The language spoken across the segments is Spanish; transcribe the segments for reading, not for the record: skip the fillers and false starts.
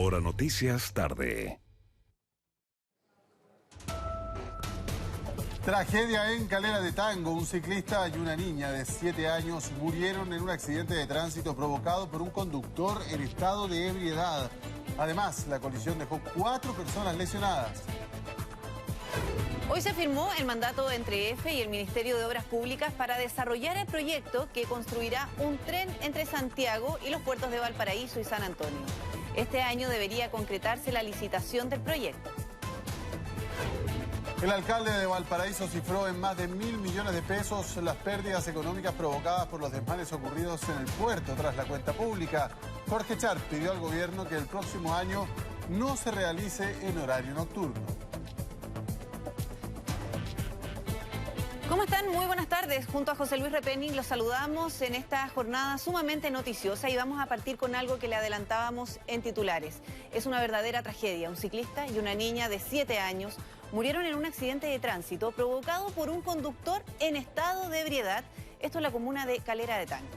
Ahora Noticias Tarde. Tragedia en Calera de Tango. Un ciclista y una niña de 7 años murieron en un accidente de tránsito provocado por un conductor en estado de ebriedad. Además, la colisión dejó 4 personas lesionadas. Hoy se firmó el mandato entre EFE y el Ministerio de Obras Públicas para desarrollar el proyecto que construirá un tren entre Santiago y los puertos de Valparaíso y San Antonio. Este año debería concretarse la licitación del proyecto. El alcalde de Valparaíso cifró en más de 1.000 millones de pesos las pérdidas económicas provocadas por los desmanes ocurridos en el puerto tras la cuenta pública. Jorge Char pidió al gobierno que el próximo año no se realice en horario nocturno. ¿Cómo están? Muy buenas tardes. Junto a José Luis Repenning los saludamos en esta jornada sumamente noticiosa y vamos a partir con algo que le adelantábamos en titulares. Es una verdadera tragedia. Un ciclista y una niña de 7 años murieron en un accidente de tránsito provocado por un conductor en estado de ebriedad. Esto en la comuna de Calera de Tango.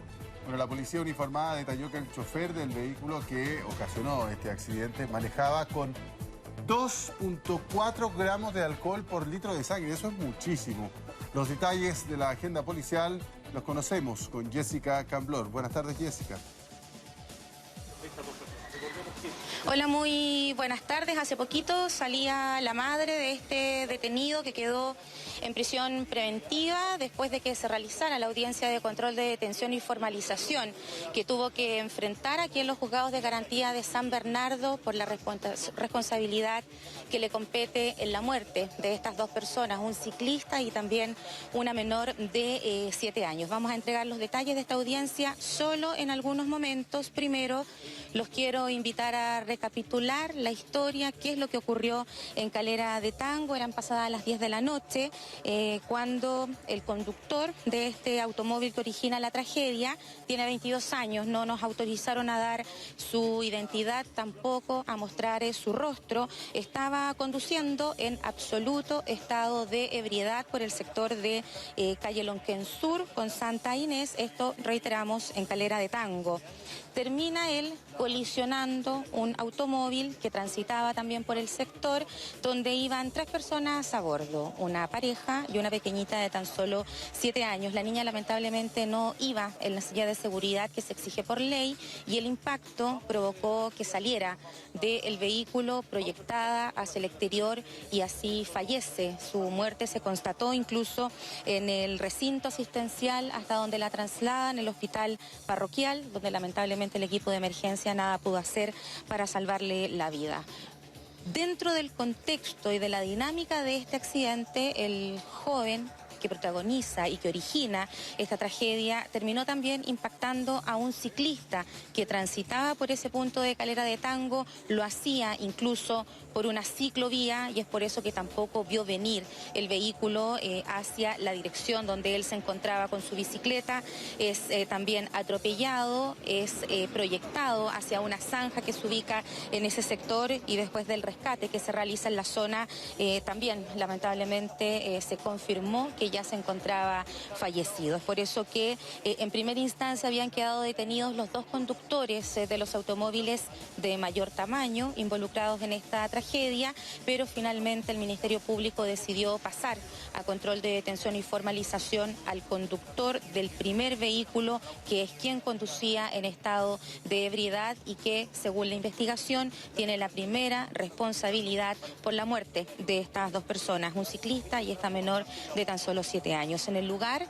Bueno, la policía uniformada detalló que el chofer del vehículo que ocasionó este accidente manejaba con 2.4 gramos de alcohol por litro de sangre. Eso es muchísimo. Los detalles de la agenda policial los conocemos con Jessica Camblor. Buenas tardes, Jessica. Hola, muy buenas tardes. Hace poquito salía la madre de este detenido que quedó en prisión preventiva después de que se realizara la audiencia de control de detención y formalización que tuvo que enfrentar aquí en los juzgados de garantía de San Bernardo por la responsabilidad que le compete en la muerte de estas dos personas, un ciclista y también una menor de 7 años. Vamos a entregar los detalles de esta audiencia solo en algunos momentos. Primero, los quiero invitar a recapitular la historia, qué es lo que ocurrió en Calera de Tango. Eran pasadas las 10 de la noche cuando el conductor de este automóvil que origina la tragedia tiene 22 años. No nos autorizaron a dar su identidad, tampoco a mostrar su rostro. Estaba conduciendo en absoluto estado de ebriedad por el sector de calle Lonquén Sur con Santa Inés. Esto, reiteramos, en Calera de Tango. Termina él colisionando un automóvil que transitaba también por el sector, donde iban 3 personas a bordo, una pareja y una pequeñita de tan solo 7 años. La niña lamentablemente no iba en la silla de seguridad que se exige por ley y el impacto provocó que saliera del vehículo proyectada hacia el exterior y así fallece. Su muerte se constató incluso en el recinto asistencial hasta donde la trasladan, el hospital parroquial, donde lamentablemente el equipo de emergencia nada pudo hacer para salvarle la vida. Dentro del contexto y de la dinámica de este accidente, el joven que protagoniza y que origina esta tragedia terminó también impactando a un ciclista que transitaba por ese punto de Calera de Tango, lo hacía incluso por una ciclovía y es por eso que tampoco vio venir el vehículo hacia la dirección donde él se encontraba con su bicicleta. Es también atropellado, es proyectado hacia una zanja que se ubica en ese sector y después del rescate que se realiza en la zona también lamentablemente se confirmó que ya se encontraba fallecido. Es por eso que en primera instancia habían quedado detenidos los 2 conductores de los automóviles de mayor tamaño involucrados en esta tragedia, pero finalmente el Ministerio Público decidió pasar a control de detención y formalización al conductor del primer vehículo, que es quien conducía en estado de ebriedad y que, según la investigación, tiene la primera responsabilidad por la muerte de estas 2 personas, un ciclista y esta menor de tan solo 7 años. En el lugar,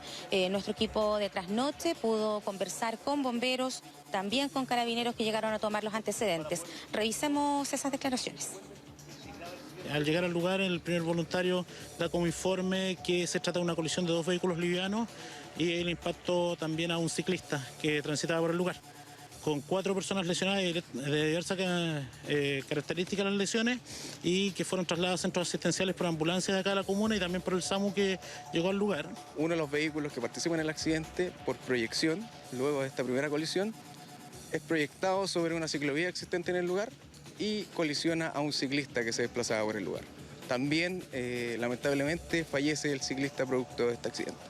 nuestro equipo de trasnoche pudo conversar con bomberos, también con carabineros que llegaron a tomar los antecedentes. Revisemos esas declaraciones. Al llegar al lugar, el primer voluntario da como informe que se trata de una colisión de 2 vehículos livianos y el impacto también a un ciclista que transitaba por el lugar, con 4 personas lesionadas de diversas características las lesiones y que fueron trasladadas a centros asistenciales por ambulancia de acá a la comuna y también por el SAMU que llegó al lugar. Uno de los vehículos que participa en el accidente, por proyección, luego de esta primera colisión, es proyectado sobre una ciclovía existente en el lugar y colisiona a un ciclista que se desplazaba por el lugar. También, lamentablemente, fallece el ciclista producto de este accidente.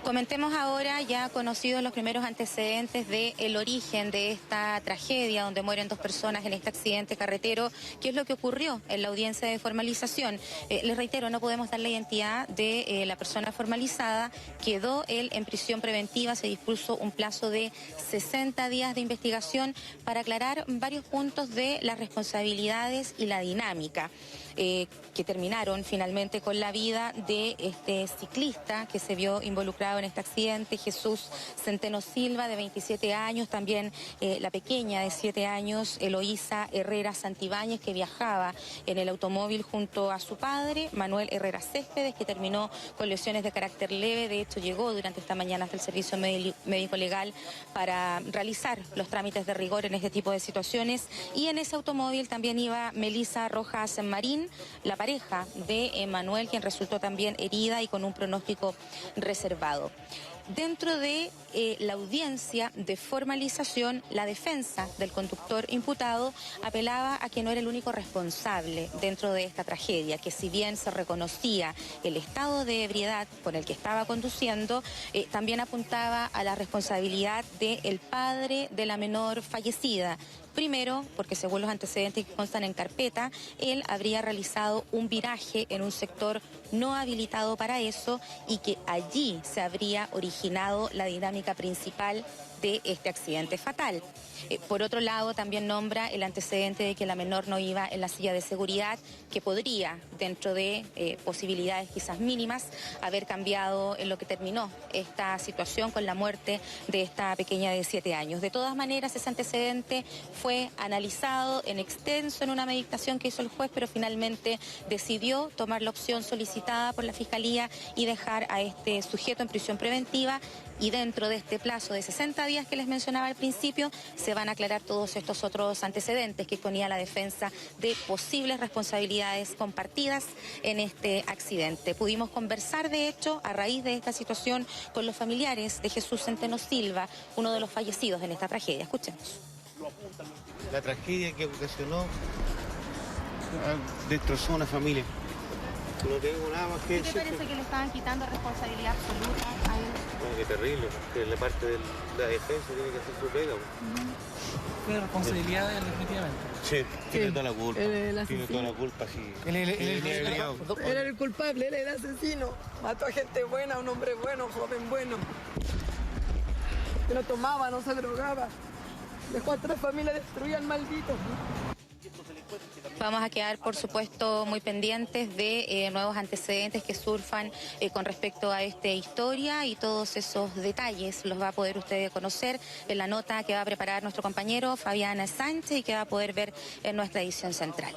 Comentemos ahora, ya conocidos los primeros antecedentes del origen de esta tragedia donde mueren 2 personas en este accidente carretero, qué es lo que ocurrió en la audiencia de formalización. Les reitero, no podemos dar la identidad de la persona formalizada, quedó él en prisión preventiva, se dispuso un plazo de 60 días de investigación para aclarar varios puntos de las responsabilidades y la dinámica. Que terminaron finalmente con la vida de este ciclista que se vio involucrado en este accidente, Jesús Centeno Silva, de 27 años, también la pequeña de 7 años, Eloísa Herrera Santibáñez, que viajaba en el automóvil junto a su padre, Manuel Herrera Céspedes, que terminó con lesiones de carácter leve. De hecho, llegó durante esta mañana hasta el servicio médico legal para realizar los trámites de rigor en este tipo de situaciones. Y en ese automóvil también iba Melisa Rojas Marín, la pareja de Manuel, quien resultó también herida y con un pronóstico reservado. Dentro de la audiencia de formalización, la defensa del conductor imputado apelaba a que no era el único responsable dentro de esta tragedia, que si bien se reconocía el estado de ebriedad con el que estaba conduciendo, también apuntaba a la responsabilidad del padre de la menor fallecida. Primero, porque según los antecedentes que constan en carpeta, él habría realizado un viraje en un sector no habilitado para eso y que allí se habría originado la dinámica principal de este accidente fatal. Por otro lado, también nombra el antecedente de que la menor no iba en la silla de seguridad, que podría, dentro de posibilidades quizás mínimas, haber cambiado en lo que terminó esta situación con la muerte de esta pequeña de 7 años. De todas maneras, ese antecedente fue analizado en extenso en una meditación que hizo el juez, pero finalmente decidió tomar la opción solicitada por la Fiscalía y dejar a este sujeto en prisión preventiva. Y dentro de este plazo de 60 días que les mencionaba al principio, se van a aclarar todos estos otros antecedentes que ponía la defensa de posibles responsabilidades compartidas en este accidente. Pudimos conversar, de hecho, a raíz de esta situación con los familiares de Jesús Centeno Silva, uno de los fallecidos en esta tragedia. Escuchemos. La tragedia que ocasionó destrozó una familia. No tengo nada más que decir. ¿Qué te parece que le estaban quitando responsabilidad absoluta a él? Bueno, qué terrible, porque la parte de la defensa tiene que hacer su pega. Tiene responsabilidad definitivamente. Sí, tiene toda la culpa. Tiene toda la culpa, sí. Él Era el culpable, él era asesino. Mató a gente buena, un hombre bueno, joven bueno. Que no tomaba, no se drogaba. Dejó a 3 familias destruidas, el maldito. Vamos a quedar, por supuesto, muy pendientes de nuevos antecedentes que surjan con respecto a esta historia, y todos esos detalles los va a poder usted conocer en la nota que va a preparar nuestro compañero Fabián Sánchez y que va a poder ver en nuestra edición central.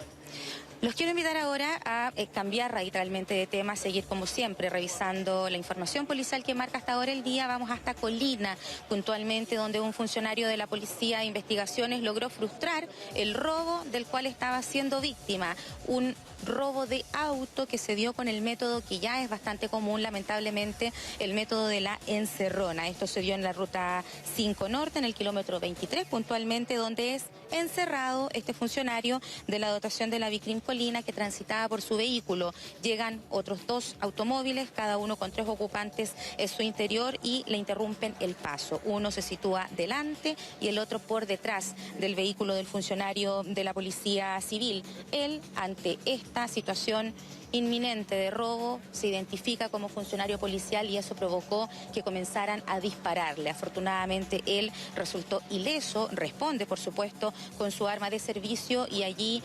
Los quiero invitar ahora a cambiar radicalmente de tema, seguir como siempre revisando la información policial que marca hasta ahora el día. Vamos hasta Colina, puntualmente, donde un funcionario de la Policía de Investigaciones logró frustrar el robo del cual estaba siendo víctima. Un robo de auto que se dio con el método que ya es bastante común, lamentablemente, el método de la encerrona. Esto se dio en la ruta 5 Norte, en el kilómetro 23, puntualmente, donde es encerrado este funcionario de la dotación de la Vicrim Colina, que transitaba por su vehículo. Llegan otros 2 automóviles, cada uno con 3 ocupantes en su interior, y le interrumpen el paso. Uno se sitúa delante y el otro por detrás del vehículo del funcionario de la Policía Civil. Él, ante esta situación inminente de robo, se identifica como funcionario policial y eso provocó que comenzaran a dispararle. Afortunadamente él resultó ileso, responde por supuesto con su arma de servicio y allí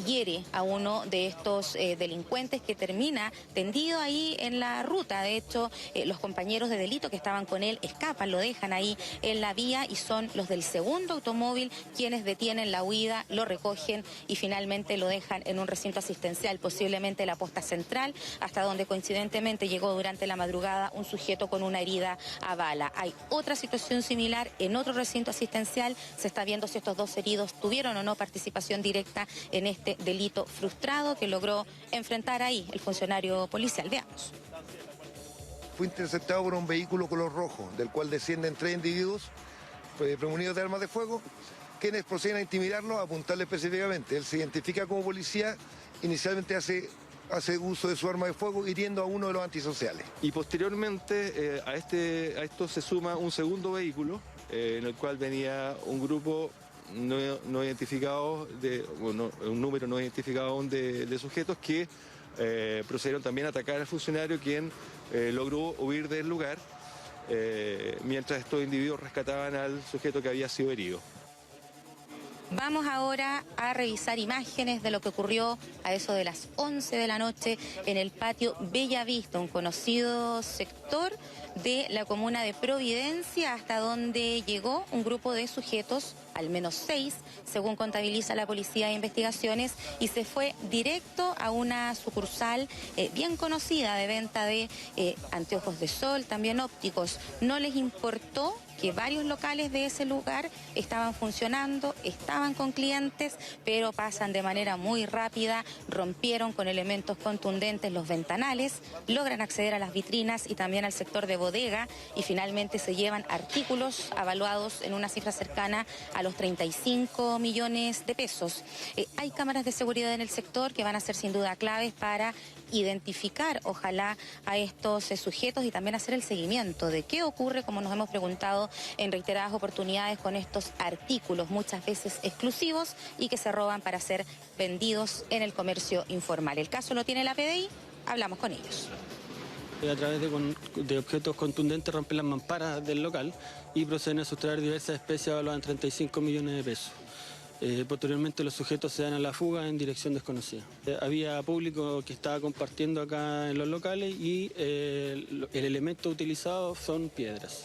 hiere a uno de estos delincuentes, que termina tendido ahí en la ruta. De hecho, los compañeros de delito que estaban con él escapan, lo dejan ahí en la vía, y son los del segundo automóvil quienes detienen la huida, lo recogen y finalmente lo dejan en un recinto asistencial, posiblemente la posta central, hasta donde coincidentemente llegó durante la madrugada un sujeto con una herida a bala. Hay otra situación similar en otro recinto asistencial. Se está viendo si estos 2 heridos tuvieron o no participación directa en este delito frustrado que logró enfrentar ahí el funcionario policial. Veamos. Fue interceptado por un vehículo color rojo, del cual descienden 3 individuos premunidos de armas de fuego, quienes proceden a intimidarlo, a apuntarle específicamente. Él se identifica como policía, inicialmente hace hace uso de su arma de fuego hiriendo a uno de los antisociales. Y posteriormente a esto se suma un segundo vehículo en el cual venía un grupo no identificado, un número no identificado aún de sujetos que procedieron también a atacar al funcionario, quien logró huir del lugar mientras estos individuos rescataban al sujeto que había sido herido. Vamos ahora a revisar imágenes de lo que ocurrió a eso de las 11 de la noche en el patio Bellavista, un conocido sector de la comuna de Providencia, hasta donde llegó un grupo de sujetos, al menos 6, según contabiliza la Policía de Investigaciones, y se fue directo a una sucursal bien conocida de venta de anteojos de sol, también ópticos. No les importó que varios locales de ese lugar estaban funcionando, estaban con clientes, pero pasan de manera muy rápida, rompieron con elementos contundentes los ventanales, logran acceder a las vitrinas y también al sector de bodega y finalmente se llevan artículos avaluados en una cifra cercana a los 35 millones de pesos. Hay cámaras de seguridad en el sector que van a ser sin duda claves para identificar, ojalá, a estos sujetos y también hacer el seguimiento de qué ocurre, como nos hemos preguntado en reiteradas oportunidades, con estos artículos muchas veces exclusivos y que se roban para ser vendidos en el comercio informal. El caso lo tiene la PDI, hablamos con ellos. A través de objetos contundentes rompen las mamparas del local y proceden a sustraer diversas especies valoradas en 35 millones de pesos. Posteriormente los sujetos se dan a la fuga en dirección desconocida. Había público que estaba compartiendo acá en los locales y el elemento utilizado son piedras.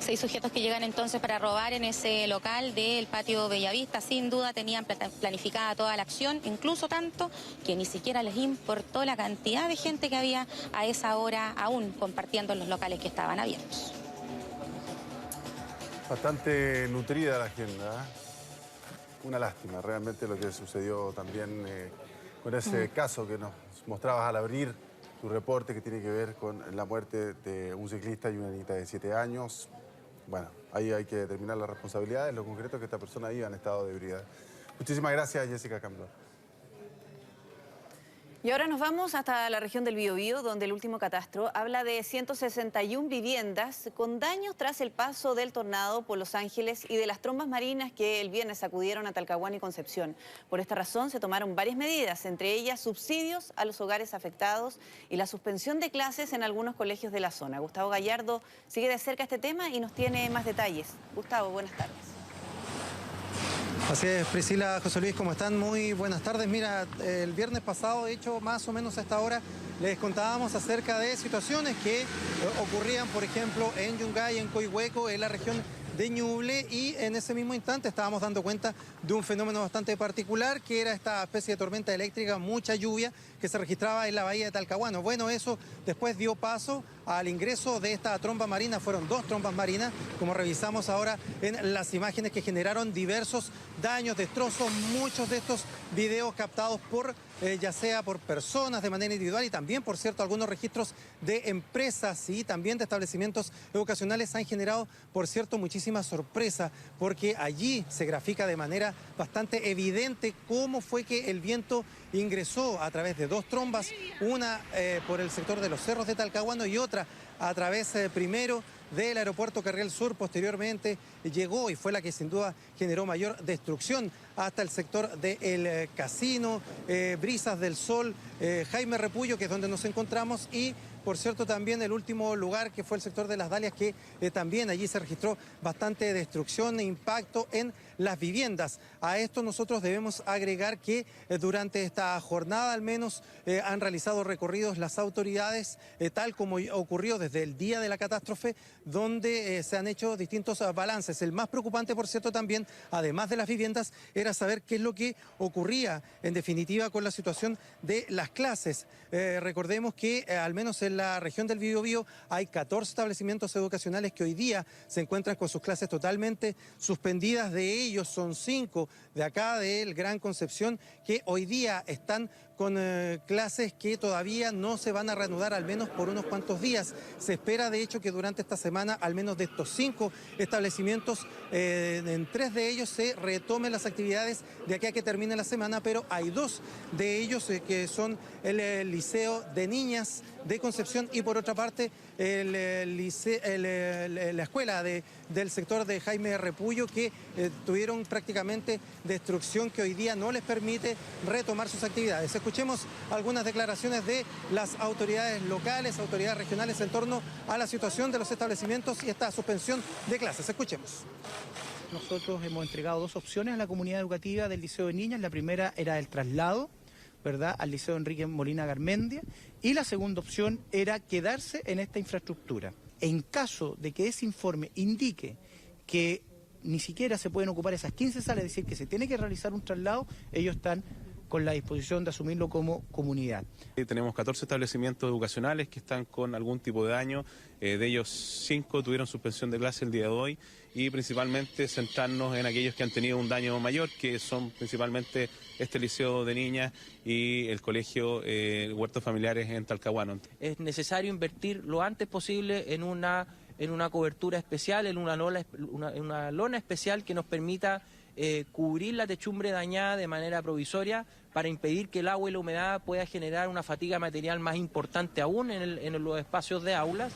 6 sujetos que llegan entonces para robar en ese local del patio Bellavista. Sin duda tenían planificada toda la acción, incluso tanto que ni siquiera les importó la cantidad de gente que había a esa hora aún compartiendo en los locales que estaban abiertos. Bastante nutrida la agenda, ¿eh? Una lástima realmente lo que sucedió también con ese caso que nos mostrabas al abrir tu reporte, que tiene que ver con la muerte de un ciclista y una niñita de 7 años. Bueno, ahí hay que determinar las responsabilidades. Lo concreto es que esta persona iba en estado de ebriedad. Muchísimas gracias, Jessica Cambó. Y ahora nos vamos hasta la región del Biobío, donde el último catastro habla de 161 viviendas con daños tras el paso del tornado por Los Ángeles y de las trombas marinas que el viernes sacudieron a Talcahuano y Concepción. Por esta razón se tomaron varias medidas, entre ellas subsidios a los hogares afectados y la suspensión de clases en algunos colegios de la zona. Gustavo Gallardo sigue de cerca este tema y nos tiene más detalles. Gustavo, buenas tardes. Así es, Priscila, José Luis, ¿cómo están? Muy buenas tardes. Mira, el viernes pasado, de hecho, más o menos a esta hora, les contábamos acerca de situaciones que ocurrían, por ejemplo, en Yungay, en Coihueco, en la región de Ñuble, y en ese mismo instante estábamos dando cuenta de un fenómeno bastante particular, que era esta especie de tormenta eléctrica, mucha lluvia, que se registraba en la bahía de Talcahuano. Bueno, eso después dio paso al ingreso de esta tromba marina. Fueron 2 trombas marinas, como revisamos ahora en las imágenes, que generaron diversos daños, destrozos, muchos de estos videos captados por ya sea por personas de manera individual y también, por cierto, algunos registros de empresas y también de establecimientos educacionales han generado, por cierto, muchísima sorpresa, porque allí se grafica de manera bastante evidente cómo fue que el viento ingresó a través de 2 trombas, una por el sector de los cerros de Talcahuano y otra a través primero del aeropuerto Carriel Sur. Posteriormente llegó y fue la que sin duda generó mayor destrucción hasta el sector del casino, Brisas del Sol, Jaime Repullo, que es donde nos encontramos, y por cierto también el último lugar, que fue el sector de Las Dalias, que también allí se registró bastante destrucción e impacto en las viviendas. A esto nosotros debemos agregar que durante esta jornada al menos han realizado recorridos las autoridades, tal como ocurrió desde el día de la catástrofe, donde se han hecho distintos balances. El más preocupante, por cierto, también, además de las viviendas, era saber qué es lo que ocurría en definitiva con la situación de las clases. Recordemos que al menos en la región del Biobío hay 14 establecimientos educacionales que hoy día se encuentran con sus clases totalmente suspendidas. De ellos son 5 de acá del Gran Concepción que hoy día están con clases que todavía no se van a reanudar, al menos por unos cuantos días. Se espera, de hecho, que durante esta semana, al menos de estos 5 establecimientos, en 3 de ellos se retomen las actividades de aquí a que termine la semana, pero hay 2 de ellos que son el Liceo de Niñas de Concepción y, por otra parte, la escuela del sector de Jaime Repullo, que tuvieron prácticamente destrucción que hoy día no les permite retomar sus actividades. Escuchemos algunas declaraciones de las autoridades locales, autoridades regionales en torno a la situación de los establecimientos y esta suspensión de clases. Escuchemos. Nosotros hemos entregado 2 opciones a la comunidad educativa del Liceo de Niñas. La primera era el traslado, ¿verdad?, al Liceo Enrique Molina Garmendia, y la segunda opción era quedarse en esta infraestructura. En caso de que ese informe indique que ni siquiera se pueden ocupar esas 15 salas, es decir, que se tiene que realizar un traslado, ellos están con la disposición de asumirlo como comunidad. Tenemos 14 establecimientos educacionales que están con algún tipo de daño, de ellos 5 tuvieron suspensión de clase el día de hoy, y principalmente centrarnos en aquellos que han tenido un daño mayor, que son principalmente este liceo de niñas y el colegio Huertos Familiares en Talcahuano. Es necesario invertir lo antes posible en una cobertura especial, en una lona especial que nos permita cubrir la techumbre dañada de manera provisoria para impedir que el agua y la humedad pueda generar una fatiga material más importante aún en los espacios de aulas.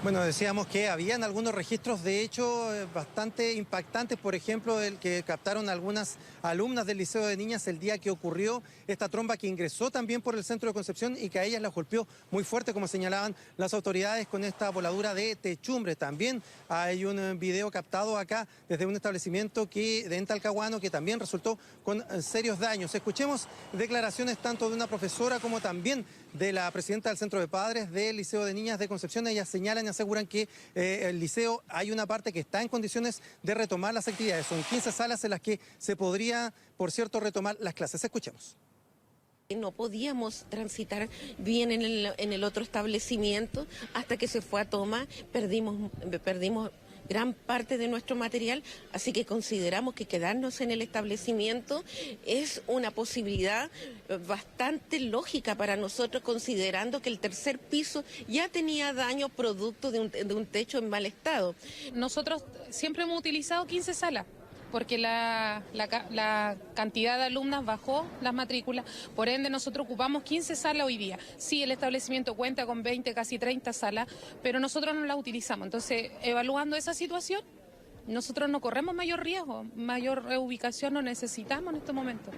Bueno, decíamos que habían algunos registros, de hecho, bastante impactantes, por ejemplo, el que captaron algunas alumnas del Liceo de Niñas el día que ocurrió esta tromba que ingresó también por el centro de Concepción y que a ellas las golpeó muy fuerte, como señalaban las autoridades, con esta voladura de techumbre. También hay un video captado acá desde un establecimiento en Talcahuano que también resultó con serios daños. Escuchemos declaraciones tanto de una profesora como también de la presidenta del Centro de Padres del Liceo de Niñas de Concepción. Ellas señalan y aseguran que el liceo hay una parte que está en condiciones de retomar las actividades. Son 15 salas en las que se podría, por cierto, retomar las clases. Escuchemos. No podíamos transitar bien en el otro establecimiento hasta que se fue a toma, perdimos gran parte de nuestro material, así que consideramos que quedarnos en el establecimiento es una posibilidad bastante lógica para nosotros, considerando que el tercer piso ya tenía daño producto de un techo en mal estado. Nosotros siempre hemos utilizado 15 salas, porque la cantidad de alumnas bajó las matrículas, por ende nosotros ocupamos 15 salas hoy día. Sí, el establecimiento cuenta con 20, casi 30 salas, pero nosotros no las utilizamos. Entonces, evaluando esa situación, nosotros no corremos mayor riesgo, mayor reubicación no necesitamos en este momento.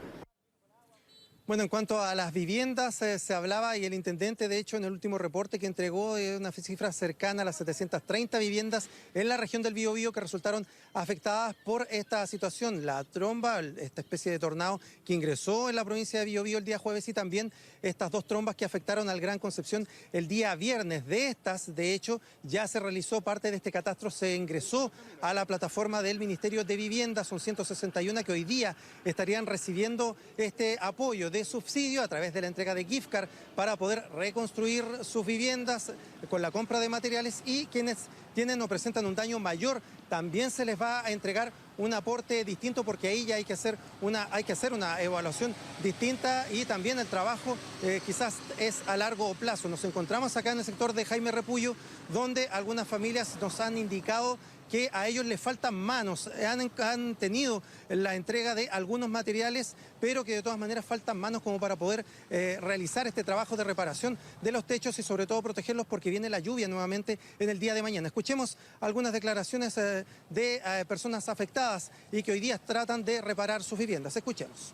Bueno, en cuanto a las viviendas, se hablaba, y el intendente, de hecho, en el último reporte que entregó, de una cifra cercana a las 730 viviendas en la región del Biobío que resultaron afectadas por esta situación. La tromba, esta especie de tornado que ingresó en la provincia de Biobío el día jueves, y también estas 2 trombas que afectaron al Gran Concepción el día viernes. De estas, de hecho, ya se realizó parte de este catastro, se ingresó a la plataforma del Ministerio de Vivienda. Son 161 que hoy día estarían recibiendo este apoyo de subsidio a través de la entrega de gift card para poder reconstruir sus viviendas con la compra de materiales, y quienes tienen o presentan un daño mayor también se les va a entregar un aporte distinto, porque ahí ya hay que hacer una evaluación distinta, y también el trabajo quizás es a largo plazo. Nos encontramos acá en el sector de Jaime Repullo, donde algunas familias nos han indicado que a ellos les faltan manos, han tenido la entrega de algunos materiales, pero que de todas maneras faltan manos como para poder realizar este trabajo de reparación de los techos y sobre todo protegerlos, porque viene la lluvia nuevamente en el día de mañana. Escuchemos algunas declaraciones de personas afectadas y que hoy día tratan de reparar sus viviendas. Escuchemos.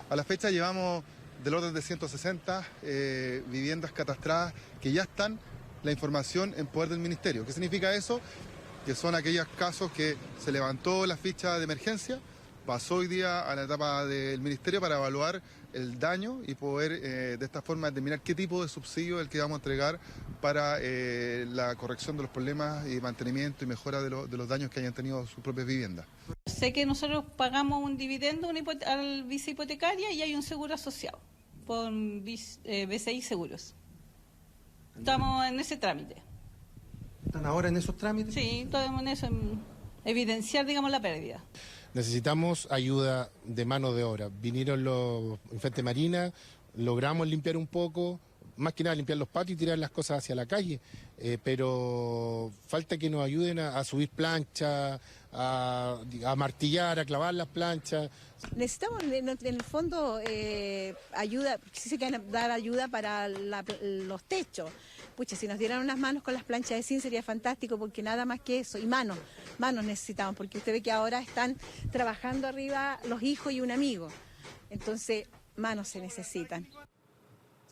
A la fecha llevamos del orden de 160 viviendas catastradas que ya están la información en poder del Ministerio. ¿Qué significa eso? Que son aquellos casos que se levantó la ficha de emergencia, pasó hoy día a la etapa del Ministerio para evaluar el daño y poder de esta forma determinar qué tipo de subsidio es el que vamos a entregar para la corrección de los problemas y mantenimiento y mejora de los daños que hayan tenido sus propias viviendas. Sé que nosotros pagamos un dividendo al visa hipotecaria y hay un seguro asociado con BCI Seguros. Estamos en ese trámite. ¿Están ahora en esos trámites? Sí, estamos en eso, en evidenciar, digamos, la pérdida. necesitamos ayuda de mano de obra. Vinieron los Infantes Marina, logramos limpiar un poco, más que nada limpiar los patios y tirar las cosas hacia la calle, pero falta que nos ayuden a subir planchas, a martillar, a clavar las planchas. Necesitamos en el fondo ayuda, sí se quieren dar ayuda para los techos. Pucha, si nos dieran unas manos con las planchas de zinc sería fantástico, porque nada más que eso, y manos necesitamos, porque usted ve que ahora están trabajando arriba los hijos y un amigo, entonces manos se necesitan.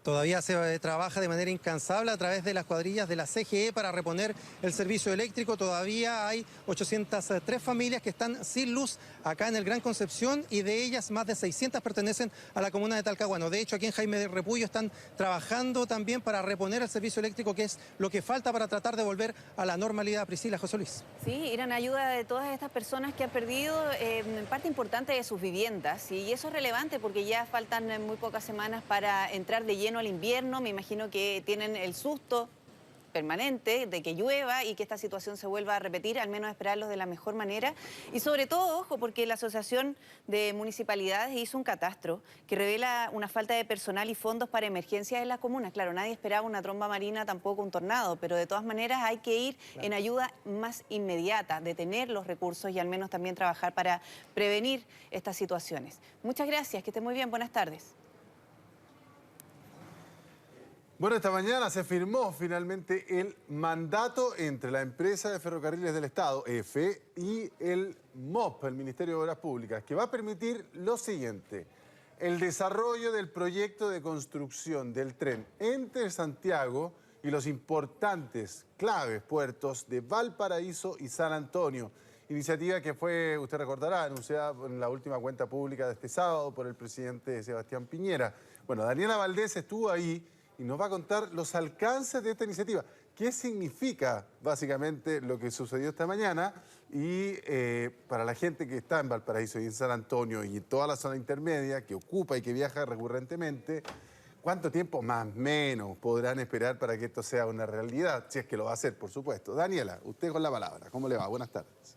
Todavía se trabaja de manera incansable a través de las cuadrillas de la CGE para reponer el servicio eléctrico. Todavía hay 803 familias que están sin luz acá en el Gran Concepción, y de ellas más de 600 pertenecen a la comuna de Talcahuano. De hecho, aquí en Jaime de Repullo están trabajando también para reponer el servicio eléctrico, que es lo que falta para tratar de volver a la normalidad. Priscila, José Luis. Sí, ir en ayuda de todas estas personas que han perdido parte importante de sus viviendas, y eso es relevante porque ya faltan muy pocas semanas para entrar de lleno al invierno. Me imagino que tienen el susto permanente de que llueva y que esta situación se vuelva a repetir, al menos esperarlos de la mejor manera. Y sobre todo, ojo, porque la Asociación de Municipalidades hizo un catastro que revela una falta de personal y fondos para emergencias en las comunas. Claro, nadie esperaba una tromba marina, tampoco un tornado, pero de todas maneras hay que ir en ayuda más inmediata, detener los recursos y al menos también trabajar para prevenir estas situaciones. Muchas gracias, que esté muy bien, buenas tardes. Bueno, esta mañana se firmó finalmente el mandato entre la empresa de ferrocarriles del Estado, EFE, y el MOP, el Ministerio de Obras Públicas, que va a permitir lo siguiente: el desarrollo del proyecto de construcción del tren entre Santiago y los importantes, claves puertos de Valparaíso y San Antonio. Iniciativa que fue, usted recordará, anunciada en la última cuenta pública de este sábado por el presidente Sebastián Piñera. Bueno, Daniela Valdés estuvo ahí y nos va a contar los alcances de esta iniciativa. ¿Qué significa básicamente lo que sucedió esta mañana? Y para la gente que está en Valparaíso y en San Antonio y en toda la zona intermedia, que ocupa y que viaja recurrentemente, ¿cuánto tiempo más o menos podrán esperar para que esto sea una realidad? Si es que lo va a hacer, por supuesto. Daniela, usted con la palabra. ¿Cómo le va? Buenas tardes.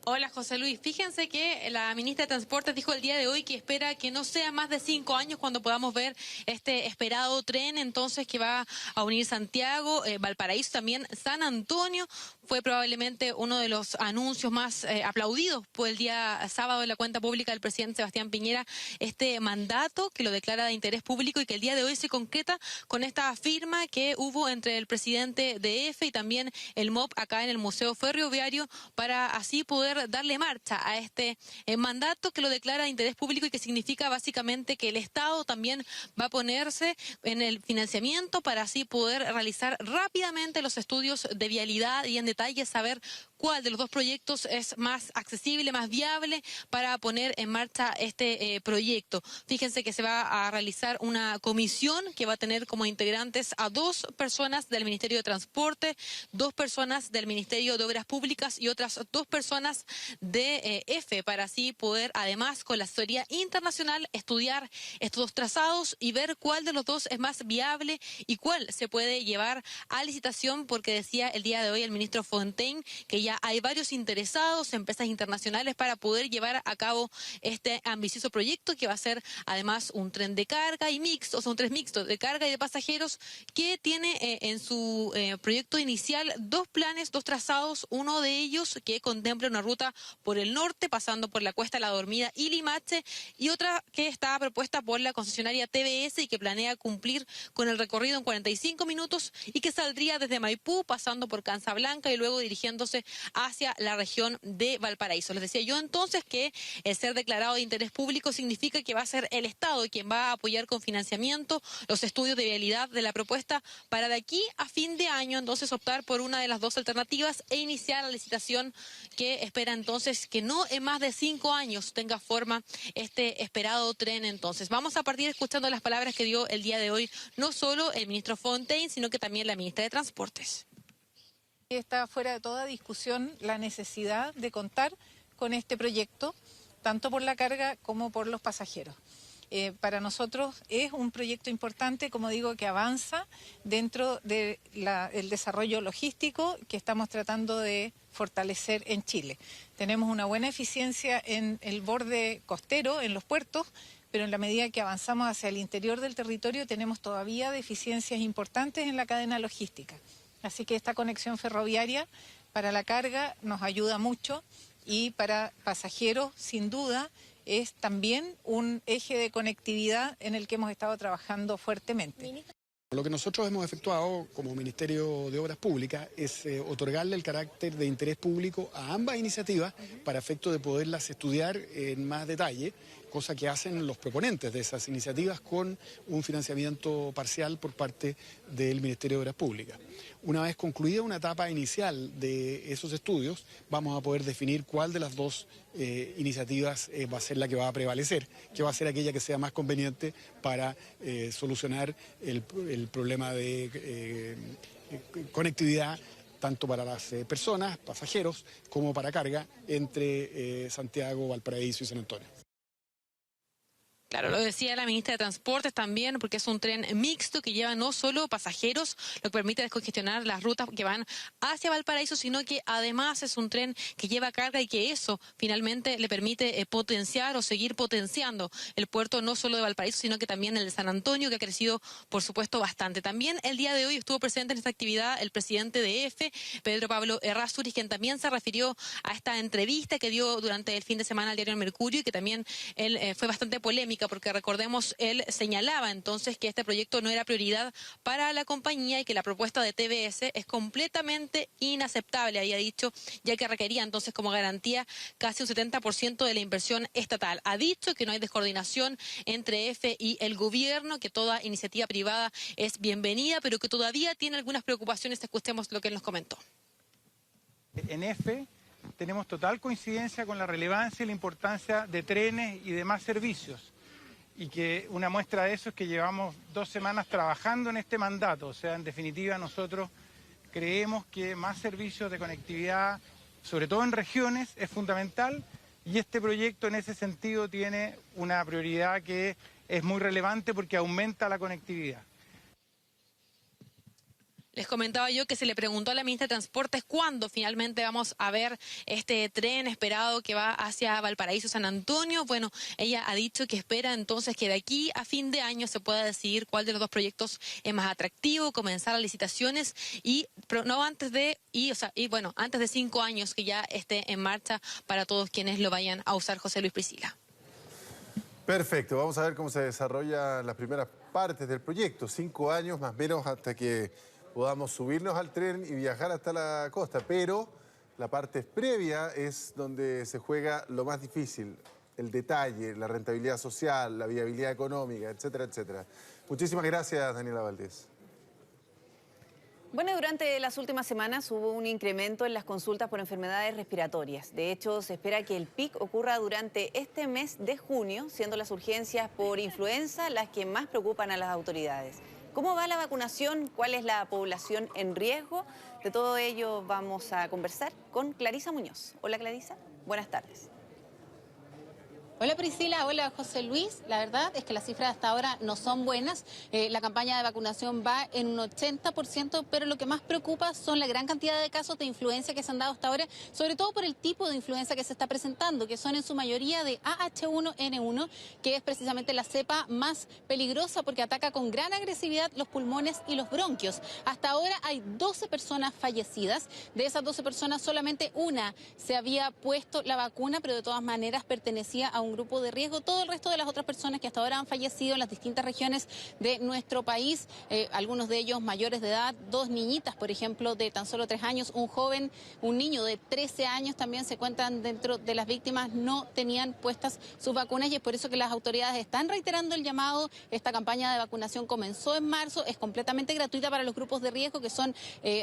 Hola, José Luis. Fíjense que la ministra de Transportes dijo el día de hoy que espera que no sea más de 5 años cuando podamos ver este esperado tren, entonces, que va a unir Santiago, Valparaíso, también San Antonio. Fue probablemente uno de los anuncios más aplaudidos por el día sábado en la cuenta pública del presidente Sebastián Piñera, este mandato que lo declara de interés público y que el día de hoy se concreta con esta firma que hubo entre el presidente de EFE y también el MOP acá en el Museo Ferroviario, para así poder darle marcha a este mandato que lo declara de interés público y que significa básicamente que el Estado también va a ponerse en el financiamiento para así poder realizar rápidamente los estudios de vialidad y en detalle saber cuál de los dos proyectos es más accesible, más viable para poner en marcha este proyecto. Fíjense que se va a realizar una comisión que va a tener como integrantes a 2 personas del Ministerio de Transporte, 2 personas del Ministerio de Obras Públicas y otras 2 personas de EFE, para así poder, además, con la asesoría internacional, estudiar estos 2 trazados y ver cuál de los dos es más viable y cuál se puede llevar a licitación, porque decía el día de hoy el ministro Fontaine que ya hay varios interesados, empresas internacionales, para poder llevar a cabo este ambicioso proyecto, que va a ser además un tren de carga y mixto, o sea, un tren mixto de carga y de pasajeros, que tiene en su proyecto inicial 2 planes, 2 trazados, uno de ellos que contempla una ruta por el norte, pasando por la Cuesta La Dormida y Limache, y otra que está propuesta por la concesionaria TBS y que planea cumplir con el recorrido en 45 minutos y que saldría desde Maipú, pasando por Casablanca y luego dirigiéndose hacia la región de Valparaíso. Les decía yo entonces que el ser declarado de interés público significa que va a ser el Estado quien va a apoyar con financiamiento los estudios de vialidad de la propuesta para de aquí a fin de año entonces optar por una de las 2 alternativas e iniciar la licitación, que espera entonces que no en más de 5 años tenga forma este esperado tren. Entonces vamos a partir escuchando las palabras que dio el día de hoy no solo el ministro Fontaine, sino que también la ministra de Transportes. Está fuera de toda discusión la necesidad de contar con este proyecto, tanto por la carga como por los pasajeros. Para nosotros es un proyecto importante, como digo, que avanza dentro del desarrollo logístico que estamos tratando de fortalecer en Chile. Tenemos una buena eficiencia en el borde costero, en los puertos, pero en la medida que avanzamos hacia el interior del territorio tenemos todavía deficiencias importantes en la cadena logística. Así que esta conexión ferroviaria para la carga nos ayuda mucho y para pasajeros, sin duda, es también un eje de conectividad en el que hemos estado trabajando fuertemente. Lo que nosotros hemos efectuado como Ministerio de Obras Públicas es otorgarle el carácter de interés público a ambas iniciativas para efecto de poderlas estudiar en más detalle, cosa que hacen los proponentes de esas iniciativas con un financiamiento parcial por parte del Ministerio de Obras Públicas. Una vez concluida una etapa inicial de esos estudios, vamos a poder definir cuál de las dos iniciativas va a ser la que va a prevalecer, que va a ser aquella que sea más conveniente para solucionar el problema de conectividad tanto para las personas, pasajeros, como para carga entre Santiago, Valparaíso y San Antonio. Claro, lo decía la ministra de Transportes también, porque es un tren mixto que lleva no solo pasajeros, lo que permite descongestionar las rutas que van hacia Valparaíso, sino que además es un tren que lleva carga y que eso finalmente le permite potenciar o seguir potenciando el puerto no solo de Valparaíso, sino que también el de San Antonio, que ha crecido, por supuesto, bastante. También el día de hoy estuvo presente en esta actividad el presidente de EFE, Pedro Pablo Errázuriz, quien también se refirió a esta entrevista que dio durante el fin de semana al diario El Mercurio y que también él fue bastante polémica, porque recordemos, él señalaba entonces que este proyecto no era prioridad para la compañía y que la propuesta de TBS es completamente inaceptable, había dicho, ya que requería entonces como garantía casi un 70% de la inversión estatal. Ha dicho que no hay descoordinación entre EFE y el gobierno, que toda iniciativa privada es bienvenida, pero que todavía tiene algunas preocupaciones. Escuchemos lo que él nos comentó. En EFE tenemos total coincidencia con la relevancia y la importancia de trenes y demás servicios. Y que una muestra de eso es que llevamos 2 semanas trabajando en este mandato. O sea, en definitiva, nosotros creemos que más servicios de conectividad, sobre todo en regiones, es fundamental. Y este proyecto en ese sentido tiene una prioridad que es muy relevante porque aumenta la conectividad. Les comentaba yo que se le preguntó a la ministra de Transportes cuándo finalmente vamos a ver este tren esperado que va hacia Valparaíso, San Antonio. Bueno, ella ha dicho que espera entonces que de aquí a fin de año se pueda decidir cuál de los dos proyectos es más atractivo, comenzar las licitaciones antes de 5 años que ya esté en marcha para todos quienes lo vayan a usar. José Luis, Priscila. Perfecto, vamos a ver cómo se desarrollan las primeras partes del proyecto. 5 años más o menos hasta que podamos subirnos al tren y viajar hasta la costa, pero la parte previa es donde se juega lo más difícil, el detalle, la rentabilidad social, la viabilidad económica, etcétera, etcétera. Muchísimas gracias, Daniela Valdés. Bueno, durante las últimas semanas hubo un incremento en las consultas por enfermedades respiratorias. De hecho, se espera que el pic ocurra durante este mes de junio, siendo las urgencias por influenza las que más preocupan a las autoridades. ¿Cómo va la vacunación? ¿Cuál es la población en riesgo? De todo ello vamos a conversar con Clarisa Muñoz. Hola, Clarisa. Buenas tardes. Hola Priscila, hola José Luis. La verdad es que las cifras hasta ahora no son buenas. La campaña de vacunación va en un 80%, pero lo que más preocupa son la gran cantidad de casos de influenza que se han dado hasta ahora, sobre todo por el tipo de influenza que se está presentando, que son en su mayoría de AH1N1, que es precisamente la cepa más peligrosa porque ataca con gran agresividad los pulmones y los bronquios. Hasta ahora hay 12 personas fallecidas. De esas 12 personas, solamente una se había puesto la vacuna, pero de todas maneras pertenecía a un grupo de riesgo. Todo el resto de las otras personas que hasta ahora han fallecido en las distintas regiones de nuestro país, algunos de ellos mayores de edad, 2 niñitas, por ejemplo, de tan solo 3 años, un niño de 13 años también se cuentan dentro de las víctimas, no tenían puestas sus vacunas y es por eso que las autoridades están reiterando el llamado. Esta campaña de vacunación comenzó en marzo, es completamente gratuita para los grupos de riesgo que son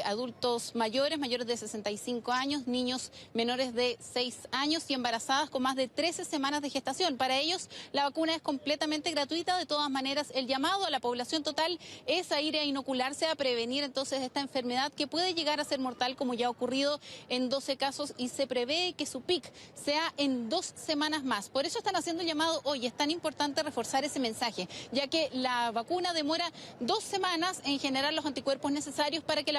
adultos mayores de 65 años, niños menores de 6 años y embarazadas con más de 13 semanas de gestación. Para ellos la vacuna es completamente gratuita. De todas maneras, el llamado a la población total es a ir a inocularse, a prevenir entonces esta enfermedad que puede llegar a ser mortal, como ya ha ocurrido en 12 casos, y se prevé que su pic sea en 2 semanas más. Por eso están haciendo el llamado hoy. Es tan importante reforzar ese mensaje, ya que la vacuna demora 2 semanas en generar los anticuerpos necesarios para que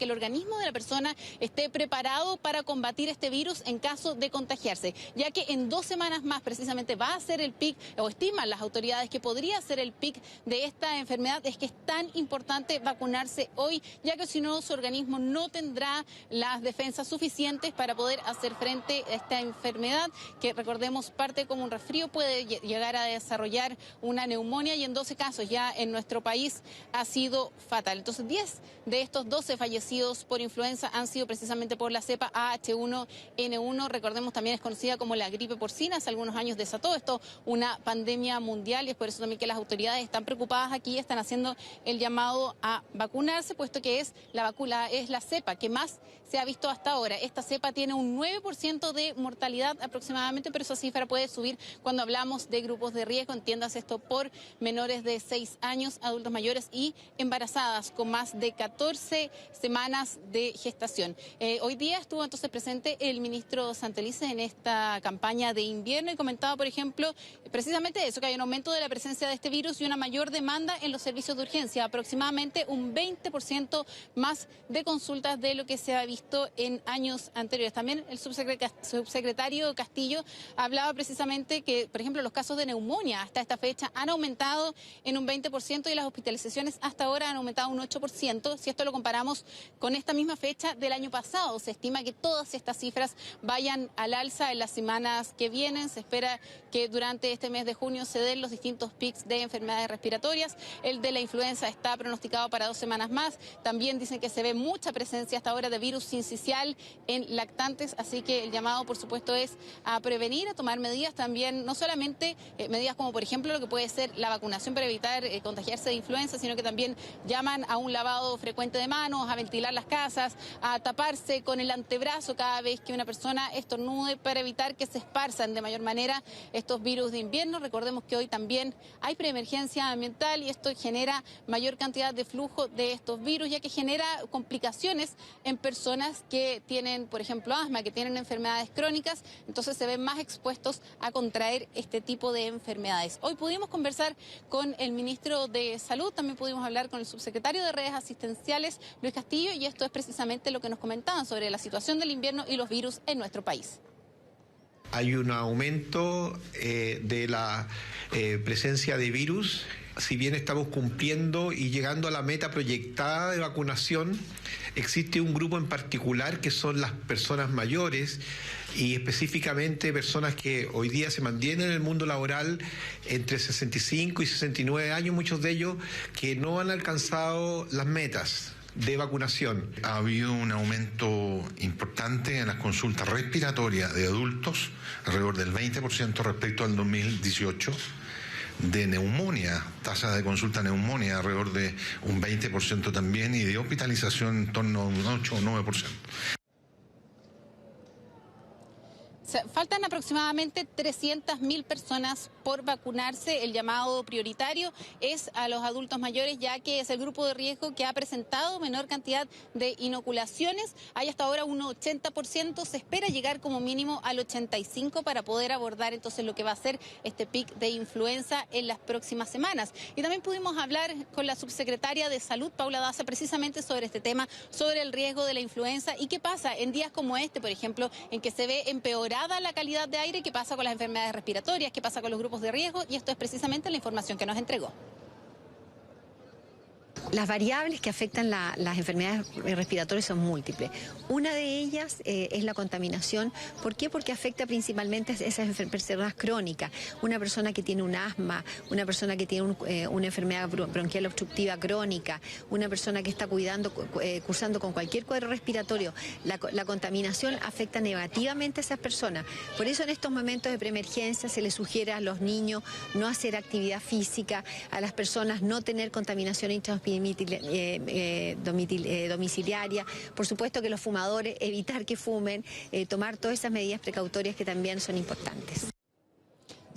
el organismo de la persona esté preparado para combatir este virus en caso de contagiarse, ya que en 2 semanas más precisamente va a ser el pic, o estiman las autoridades que podría ser el pic de esta enfermedad. Es que es tan importante vacunarse hoy, ya que si no, su organismo no tendrá las defensas suficientes para poder hacer frente a esta enfermedad, que recordemos parte como un resfrío, puede llegar a desarrollar una neumonía, y en 12 casos ya en nuestro país ha sido fatal. Entonces 10 de estos 12 fallecidos por influenza han sido precisamente por la cepa H1N1. Recordemos, también es conocida como la gripe porcina. Hace algunos años desató esto una pandemia mundial, y es por eso también que las autoridades están preocupadas aquí, están haciendo el llamado a vacunarse, puesto que es la cepa que más se ha visto hasta ahora. Esta cepa tiene un 9% de mortalidad aproximadamente, pero esa cifra puede subir cuando hablamos de grupos de riesgo, entiendas esto por menores de 6 años, adultos mayores y embarazadas con más de 14 semanas de gestación. Hoy día estuvo entonces presente el ministro Santelices en esta campaña de invierno y comentaba, por ejemplo, precisamente eso, que hay un aumento de la presencia de este virus y una mayor demanda en los servicios de urgencia, aproximadamente un 20% más de consultas de lo que se ha visto en años anteriores. También el subsecretario Castillo hablaba precisamente que, por ejemplo, los casos de neumonía hasta esta fecha han aumentado en un 20% y las hospitalizaciones hasta ahora han aumentado un 8%. Si esto lo comparamos con esta misma fecha del año pasado, se estima que todas estas cifras vayan al alza en las semanas que vienen. Se espera que durante este mes de junio se den los distintos pics de enfermedades respiratorias. El de la influenza está pronosticado para 2 semanas más. También dicen que se ve mucha presencia hasta ahora de virus sincicial en lactantes, así que el llamado, por supuesto, es a prevenir, a tomar medidas también, no solamente medidas como, por ejemplo, lo que puede ser la vacunación para evitar contagiarse de influenza, sino que también llaman a un lavado frecuente de manos, a ventilar las casas, a taparse con el antebrazo cada vez que una persona estornude para evitar que se esparzan de mayor manera estos virus de invierno. Recordemos que hoy también hay preemergencia ambiental y esto genera mayor cantidad de flujo de estos virus, ya que genera complicaciones en personas que tienen, por ejemplo, asma, que tienen enfermedades crónicas, entonces se ven más expuestos a contraer este tipo de enfermedades. Hoy pudimos conversar con el ministro de Salud, también pudimos hablar con el subsecretario de Redes Asistenciales, Luis Castillo, y esto es precisamente lo que nos comentaban sobre la situación del invierno y los virus en nuestro país. Hay un aumento de la presencia de virus. Si bien estamos cumpliendo y llegando a la meta proyectada de vacunación, existe un grupo en particular que son las personas mayores y específicamente personas que hoy día se mantienen en el mundo laboral entre 65 y 69 años, muchos de ellos que no han alcanzado las metas de vacunación. Ha habido un aumento importante en las consultas respiratorias de adultos, alrededor del 20% respecto al 2018. De neumonía, tasa de consulta neumonía alrededor de un 20% también, y de hospitalización en torno a un 8 o 9%. Faltan aproximadamente 300.000 personas por vacunarse. El llamado prioritario es a los adultos mayores, ya que es el grupo de riesgo que ha presentado menor cantidad de inoculaciones. Hay hasta ahora un 80%, se espera llegar como mínimo al 85% para poder abordar entonces lo que va a ser este pic de influenza en las próximas semanas. Y también pudimos hablar con la subsecretaria de Salud, Paula Daza, precisamente sobre este tema, sobre el riesgo de la influenza y qué pasa en días como este, por ejemplo, en que se ve empeorada la calidad de aire, qué pasa con las enfermedades respiratorias, qué pasa con los grupos de riesgo, y esto es precisamente la información que nos entregó. Las variables que afectan las enfermedades respiratorias son múltiples. Una de ellas es la contaminación. ¿Por qué? Porque afecta principalmente a esas personas crónicas. Una persona que tiene un asma, una persona que tiene una enfermedad bronquial obstructiva crónica, una persona que está cursando con cualquier cuadro respiratorio. La contaminación afecta negativamente a esas personas. Por eso en estos momentos de preemergencia se les sugiere a los niños no hacer actividad física, a las personas no tener contaminación domiciliaria, por supuesto que los fumadores, evitar que fumen, tomar todas esas medidas precautorias que también son importantes.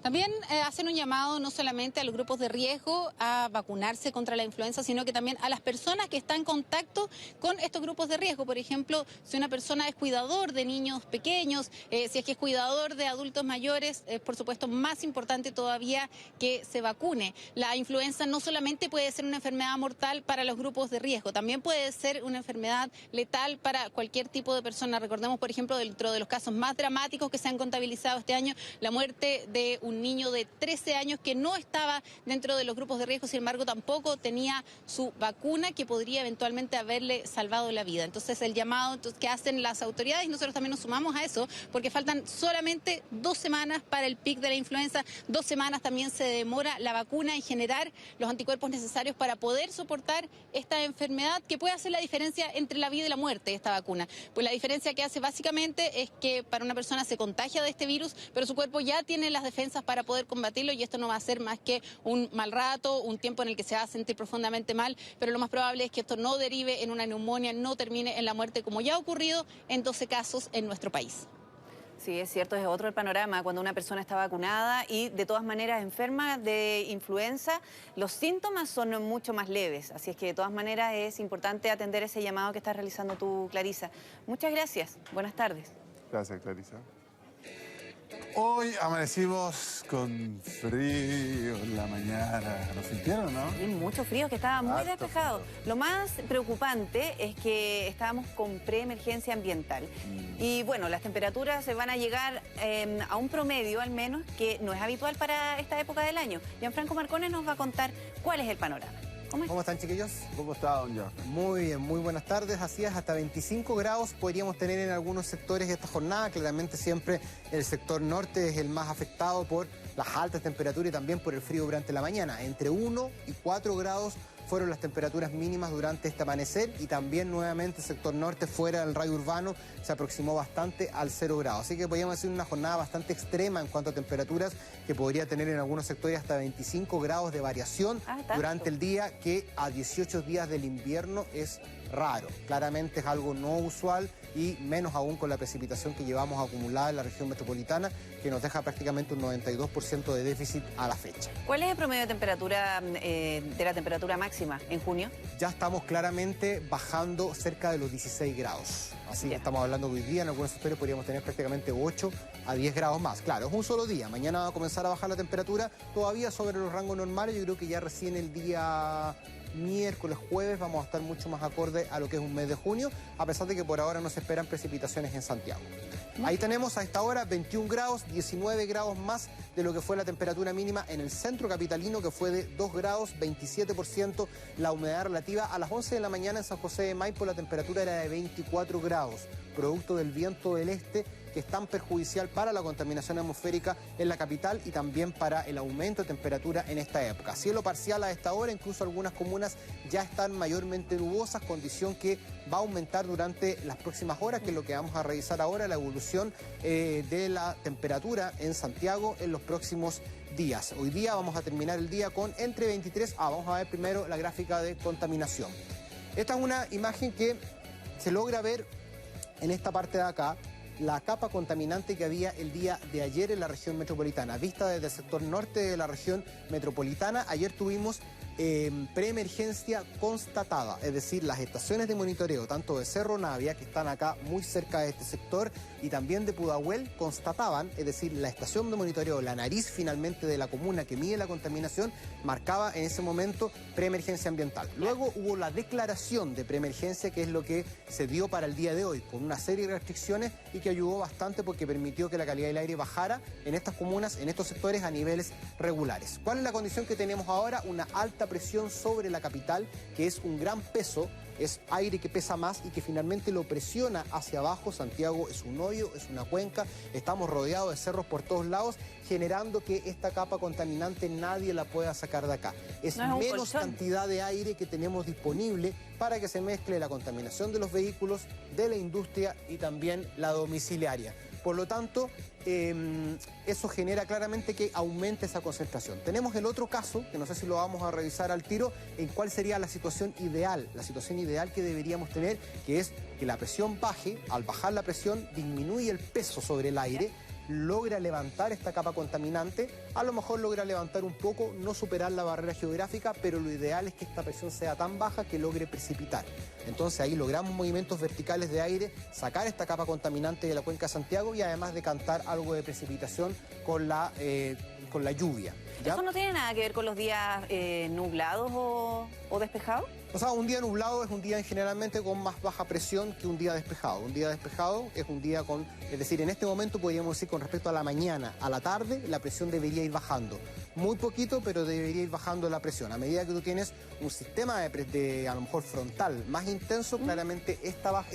También hacen un llamado no solamente a los grupos de riesgo a vacunarse contra la influenza, sino que también a las personas que están en contacto con estos grupos de riesgo. Por ejemplo, si una persona es cuidador de niños pequeños, si es que es cuidador de adultos mayores, es por supuesto más importante todavía que se vacune. La influenza no solamente puede ser una enfermedad mortal para los grupos de riesgo, también puede ser una enfermedad letal para cualquier tipo de persona. Recordemos, por ejemplo, dentro de los casos más dramáticos que se han contabilizado este año, la muerte de un niño de 13 años que no estaba dentro de los grupos de riesgo, sin embargo tampoco tenía su vacuna que podría eventualmente haberle salvado la vida. Entonces el llamado que hacen las autoridades, y nosotros también nos sumamos a eso, porque faltan solamente 2 semanas para el pic de la influenza, 2 semanas también se demora la vacuna en generar los anticuerpos necesarios para poder soportar esta enfermedad que puede hacer la diferencia entre la vida y la muerte, esta vacuna. Pues la diferencia que hace básicamente es que para una persona se contagia de este virus, pero su cuerpo ya tiene las defensas para poder combatirlo y esto no va a ser más que un mal rato, un tiempo en el que se va a sentir profundamente mal, pero lo más probable es que esto no derive en una neumonía, no termine en la muerte como ya ha ocurrido en 12 casos en nuestro país. Sí, es cierto, es otro el panorama cuando una persona está vacunada y de todas maneras enferma de influenza, los síntomas son mucho más leves, así es que de todas maneras es importante atender ese llamado que estás realizando tú, Clarisa. Muchas gracias, buenas tardes. Gracias, Clarisa. Hoy amanecimos con frío en la mañana. ¿Lo sintieron, no? Sí, mucho frío, que estaba muy despejado. Lo más preocupante es que estábamos con preemergencia ambiental. Y bueno, las temperaturas se van a llegar a un promedio, al menos, que no es habitual para esta época del año. Gianfranco Marcones nos va a contar cuál es el panorama. ¿Cómo están, chiquillos? ¿Cómo está, don Gianfranco? Muy bien, muy buenas tardes. Así es, hasta 25 grados podríamos tener en algunos sectores esta jornada. Claramente siempre el sector norte es el más afectado por las altas temperaturas y también por el frío durante la mañana. Entre 1 y 4 grados fueron las temperaturas mínimas durante este amanecer y también nuevamente el sector norte fuera del radio urbano se aproximó bastante al 0 grados. Así que podríamos decir una jornada bastante extrema en cuanto a temperaturas que podría tener en algunos sectores hasta 25 grados de variación durante el día, que a 18 días del invierno es raro. Claramente es algo no usual y menos aún con la precipitación que llevamos acumulada en la región metropolitana, que nos deja prácticamente un 92% de déficit a la fecha. ¿Cuál es el promedio de temperatura de la temperatura máxima en junio? Ya estamos claramente bajando cerca de los 16 grados. Así que estamos hablando que hoy día en algunos sectores podríamos tener prácticamente 8 a 10 grados más. Claro, es un solo día. Mañana va a comenzar a bajar la temperatura todavía sobre los rangos normales. Yo creo que ya recién el día miércoles, jueves vamos a estar mucho más acorde a lo que es un mes de junio, a pesar de que por ahora no se esperan precipitaciones en Santiago. Ahí tenemos a esta hora 21 grados, 19 grados más de lo que fue la temperatura mínima en el centro capitalino, que fue de 2 grados, 27% la humedad relativa. A las 11 de la mañana en San José de Maipo la temperatura era de 24 grados, producto del viento del este, que es tan perjudicial para la contaminación atmosférica en la capital y también para el aumento de temperatura en esta época. Cielo parcial a esta hora, incluso algunas comunas ya están mayormente nubosas, condición que va a aumentar durante las próximas horas, que es lo que vamos a revisar ahora, la evolución de la temperatura en Santiago en los próximos días. Hoy día vamos a terminar el día con entre 23, vamos a ver primero la gráfica de contaminación. Esta es una imagen que se logra ver en esta parte de acá, la capa contaminante que había el día de ayer en la región metropolitana. Vista desde el sector norte de la región metropolitana, ayer tuvimos preemergencia constatada, es decir, las estaciones de monitoreo, tanto de Cerro Navia, que están acá muy cerca de este sector, y también de Pudahuel, constataban, es decir, la estación de monitoreo, la nariz finalmente de la comuna que mide la contaminación, marcaba en ese momento preemergencia ambiental. Luego hubo la declaración de preemergencia, que es lo que se dio para el día de hoy, con una serie de restricciones y que ayudó bastante porque permitió que la calidad del aire bajara en estas comunas, en estos sectores, a niveles regulares. ¿Cuál es la condición que tenemos ahora? Una alta presión sobre la capital, que es un gran peso, es aire que pesa más y que finalmente lo presiona hacia abajo. Santiago es un hoyo, es una cuenca, estamos rodeados de cerros por todos lados, generando que esta capa contaminante nadie la pueda sacar de acá. Es menos cantidad de aire que tenemos disponible para que se mezcle la contaminación de los vehículos, de la industria y también la domiciliaria. Por lo tanto, eso genera claramente que aumente esa concentración. Tenemos el otro caso, que no sé si lo vamos a revisar al tiro, en cuál sería la situación ideal que deberíamos tener, que es que la presión baje. Al bajar la presión disminuye el peso sobre el aire logra levantar esta capa contaminante, a lo mejor logra levantar un poco, no superar la barrera geográfica, pero lo ideal es que esta presión sea tan baja que logre precipitar. Entonces ahí logramos movimientos verticales de aire, sacar esta capa contaminante de la cuenca de Santiago y además decantar algo de precipitación con la lluvia. ¿Ya? ¿Eso no tiene nada que ver con los días nublados o despejados? O sea, un día nublado es un día generalmente con más baja presión que un día despejado. Un día despejado es un día con... Es decir, en este momento podríamos decir con respecto a la mañana, a la tarde, la presión debería ir bajando. Muy poquito, pero debería ir bajando la presión. A medida que tú tienes un sistema de a lo mejor frontal más intenso, claramente esta baja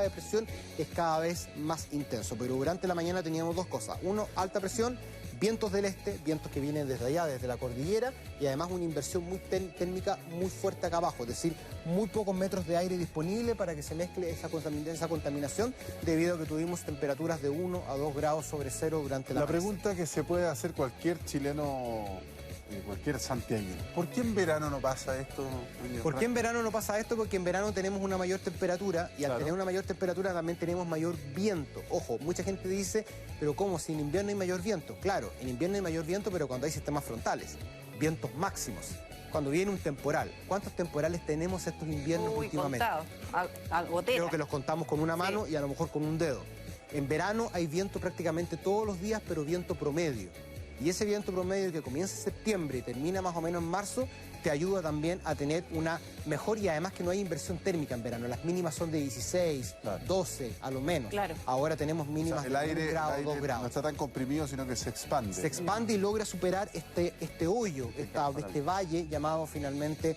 de presión es cada vez más intenso. Pero durante la mañana teníamos dos cosas. Uno, alta presión, vientos del este, vientos que vienen desde allá, desde la cordillera, y además una inversión muy térmica muy fuerte acá abajo, es decir, muy pocos metros de aire disponible para que se mezcle esa contaminación, debido a que tuvimos temperaturas de 1 a 2 grados sobre cero durante la pregunta que se puede hacer cualquier chileno, cualquier santiagueño: ¿por qué en verano no pasa esto? ¿Por qué en verano no pasa esto? Porque en verano tenemos una mayor temperatura y al tener una mayor temperatura también tenemos mayor viento. Ojo, mucha gente dice, pero ¿cómo? Si en invierno hay mayor viento. Claro, en invierno hay mayor viento, pero cuando hay sistemas frontales, vientos máximos. Cuando viene un temporal, ¿cuántos temporales tenemos estos inviernos últimamente? Contados, creo que los contamos con una mano y a lo mejor con un dedo. En verano hay viento prácticamente todos los días, pero viento promedio. Y ese viento promedio que comienza en septiembre y termina más o menos en marzo, te ayuda también a tener una mejor, y además que no hay inversión térmica en verano. Las mínimas son de 16, 12 a lo menos. Claro. Ahora tenemos mínimas el de aire, 1 grado, 2 grados. No está tan comprimido, sino que se expande. Se expande y logra superar este hoyo, este valle llamado finalmente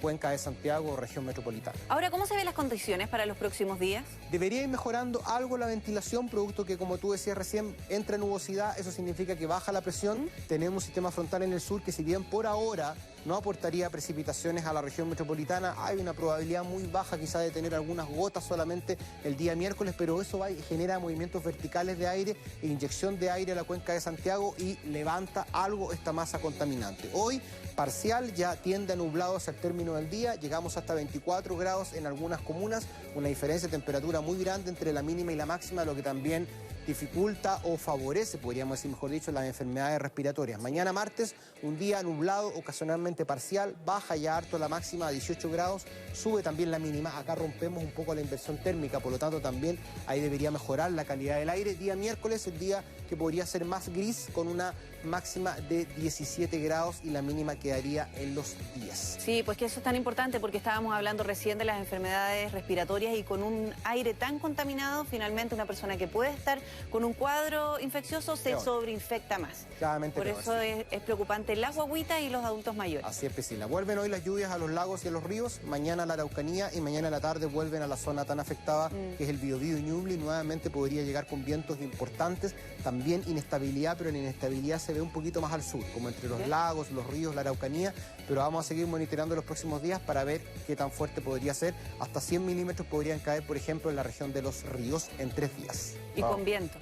Cuenca de Santiago o región metropolitana. Ahora, ¿cómo se ven las condiciones para los próximos días? Debería ir mejorando algo la ventilación, producto que, como tú decías recién, entra nubosidad, eso significa que baja la presión. Tenemos un sistema frontal en el sur que, si bien por ahora no aportaría precipitaciones a la región metropolitana, hay una probabilidad muy baja quizá de tener algunas gotas solamente el día miércoles, pero eso genera movimientos verticales de aire e inyección de aire a la cuenca de Santiago y levanta algo esta masa contaminante. Hoy, parcial, ya tiende a nublado hacia el término del día, llegamos hasta 24 grados en algunas comunas, una diferencia de temperatura muy grande entre la mínima y la máxima, lo que también dificulta o favorece, podríamos decir mejor dicho, las enfermedades respiratorias. Mañana martes, un día nublado, ocasionalmente parcial, baja ya harto la máxima a 18 grados, sube también la mínima. Acá rompemos un poco la inversión térmica, por lo tanto también ahí debería mejorar la calidad del aire. Día miércoles, el día que podría ser más gris, con una máxima de 17 grados y la mínima quedaría en los 10. Sí, pues que eso es tan importante porque estábamos hablando recién de las enfermedades respiratorias y con un aire tan contaminado, finalmente una persona que puede estar con un cuadro infeccioso se sobreinfecta más. Claramente por eso es preocupante las guaguitas y los adultos mayores. Así es, Priscila. Vuelven hoy las lluvias a los lagos y a los ríos, mañana a la Araucanía y mañana a la tarde vuelven a la zona tan afectada que es el Biobío y Ñuble, y nuevamente podría llegar con vientos importantes, también inestabilidad, pero la inestabilidad se ve un poquito más al sur, como entre los lagos, los ríos, la Araucanía, pero vamos a seguir monitoreando los próximos días para ver qué tan fuerte podría ser. Hasta 100 milímetros podrían caer, por ejemplo, en la región de los ríos en 3 días. ¿Y con viento?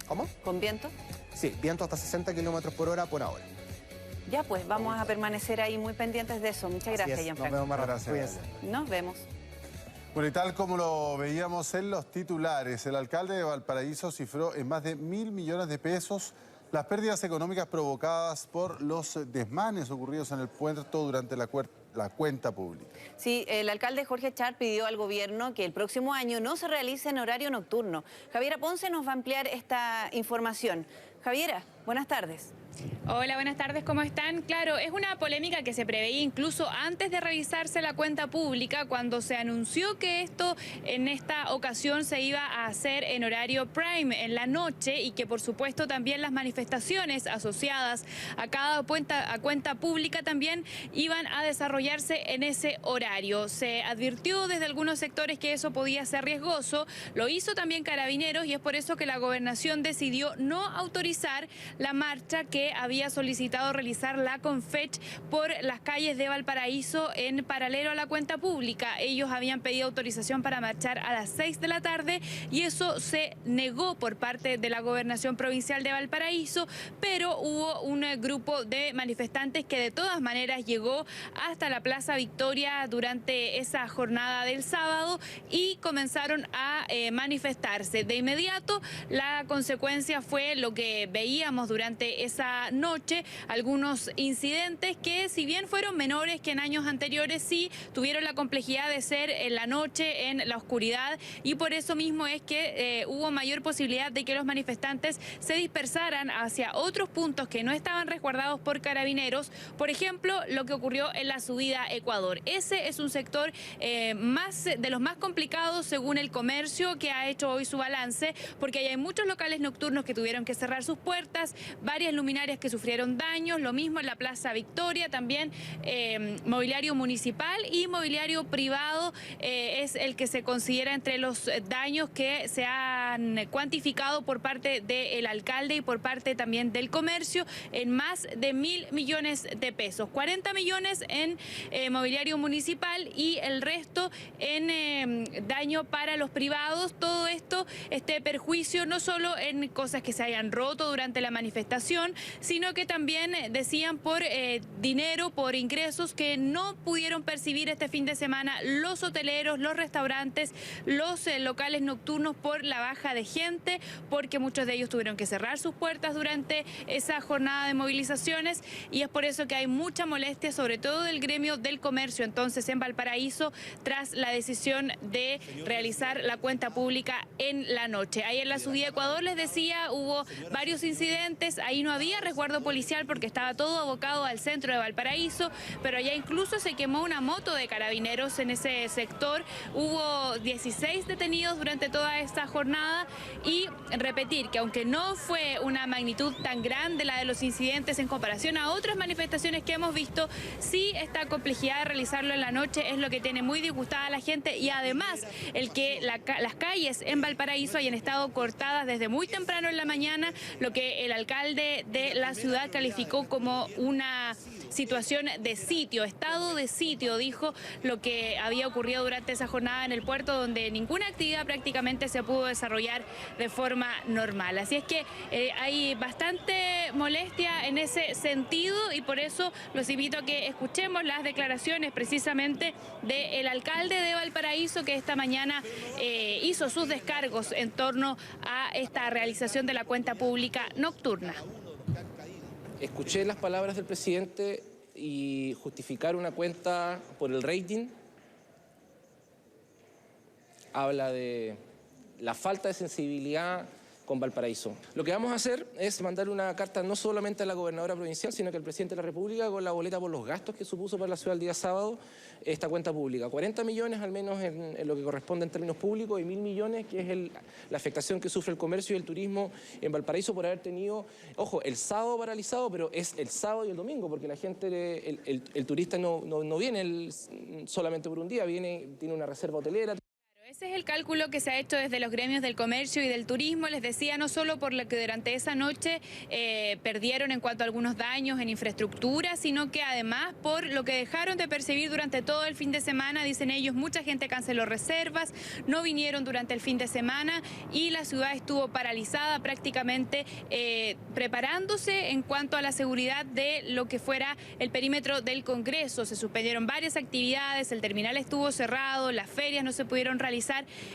¿Cómo? ¿Con viento? Sí, viento hasta 60 kilómetros por hora por ahora. Ya, pues vamos a permanecer ahí muy pendientes de eso. Muchas gracias, Gianfranco. Nos vemos más rápido. Nos vemos. Bueno, y tal como lo veíamos en los titulares, el alcalde de Valparaíso cifró en más de 1.000 millones de pesos las pérdidas económicas provocadas por los desmanes ocurridos en el puerto durante la cuenta pública. Sí, el alcalde Jorge Char pidió al gobierno que el próximo año no se realice en horario nocturno. Javiera Ponce nos va a ampliar esta información. Javiera, buenas tardes. Hola, buenas tardes, ¿cómo están? Claro, es una polémica que se preveía incluso antes de revisarse la cuenta pública, cuando se anunció que esto en esta ocasión se iba a hacer en horario prime, en la noche, y que por supuesto también las manifestaciones asociadas a cada cuenta pública también iban a desarrollarse en ese horario. Se advirtió desde algunos sectores que eso podía ser riesgoso, lo hizo también Carabineros, y es por eso que la gobernación decidió no autorizar la marcha que que había solicitado realizar la Confech por las calles de Valparaíso en paralelo a la cuenta pública. Ellos habían pedido autorización para marchar a las 6 de la tarde y eso se negó por parte de la Gobernación Provincial de Valparaíso, pero hubo un grupo de manifestantes que de todas maneras llegó hasta la Plaza Victoria durante esa jornada del sábado y comenzaron a manifestarse. De inmediato, la consecuencia fue lo que veíamos durante esa noche, algunos incidentes que, si bien fueron menores que en años anteriores, sí tuvieron la complejidad de ser en la noche, en la oscuridad, y por eso mismo es que hubo mayor posibilidad de que los manifestantes se dispersaran hacia otros puntos que no estaban resguardados por carabineros. Por ejemplo, lo que ocurrió en la subida Ecuador. Ese es un sector de los más complicados según el comercio, que ha hecho hoy su balance, porque hay muchos locales nocturnos que tuvieron que cerrar sus puertas, varias luminarias que sufrieron daños, lo mismo en la Plaza Victoria, también mobiliario municipal y mobiliario privado es el que se considera entre los daños que se han cuantificado por parte del alcalde y por parte también del comercio en más de 1.000 millones de pesos, 40 millones en mobiliario municipal y el resto en daño para los privados. Todo esto, este perjuicio, no solo en cosas que se hayan roto durante la manifestación, sino que también decían por dinero, por ingresos que no pudieron percibir este fin de semana los hoteleros, los restaurantes, los locales nocturnos por la baja de gente, porque muchos de ellos tuvieron que cerrar sus puertas durante esa jornada de movilizaciones, y es por eso que hay mucha molestia, sobre todo del gremio del comercio entonces en Valparaíso, tras la decisión de realizar la cuenta pública en la noche. Ahí en la subida Ecuador, les decía, hubo varios incidentes, ahí no había resguardo policial porque estaba todo abocado al centro de Valparaíso, pero allá incluso se quemó una moto de carabineros en ese sector. Hubo 16 detenidos durante toda esta jornada, y repetir que aunque no fue una magnitud tan grande la de los incidentes en comparación a otras manifestaciones que hemos visto, sí esta complejidad de realizarlo en la noche es lo que tiene muy disgustada a la gente, y además el que las calles en Valparaíso hayan estado cortadas desde muy temprano en la mañana, lo que el alcalde de la ciudad calificó como una situación de sitio, estado de sitio, dijo, lo que había ocurrido durante esa jornada en el puerto, donde ninguna actividad prácticamente se pudo desarrollar de forma normal. Así es que hay bastante molestia en ese sentido, y por eso los invito a que escuchemos las declaraciones precisamente del alcalde de Valparaíso, que esta mañana hizo sus descargos en torno a esta realización de la cuenta pública nocturna. Escuché las palabras del presidente y justificar una cuenta por el rating habla de la falta de sensibilidad con Valparaíso. Lo que vamos a hacer es mandar una carta no solamente a la gobernadora provincial, sino que al presidente de la República, con la boleta por los gastos que supuso para la ciudad el día sábado esta cuenta pública. 40 millones al menos en lo que corresponde en términos públicos, y 1.000 millones que es la afectación que sufre el comercio y el turismo en Valparaíso por haber tenido, ojo, el sábado paralizado, pero es el sábado y el domingo, porque la gente, el turista no viene solamente por un día, tiene una reserva hotelera. Ese es el cálculo que se ha hecho desde los gremios del comercio y del turismo, les decía, no solo por lo que durante esa noche perdieron en cuanto a algunos daños en infraestructura, sino que además por lo que dejaron de percibir durante todo el fin de semana. Dicen ellos, mucha gente canceló reservas, no vinieron durante el fin de semana y la ciudad estuvo paralizada prácticamente preparándose en cuanto a la seguridad de lo que fuera el perímetro del Congreso. Se suspendieron varias actividades, el terminal estuvo cerrado, las ferias no se pudieron realizar,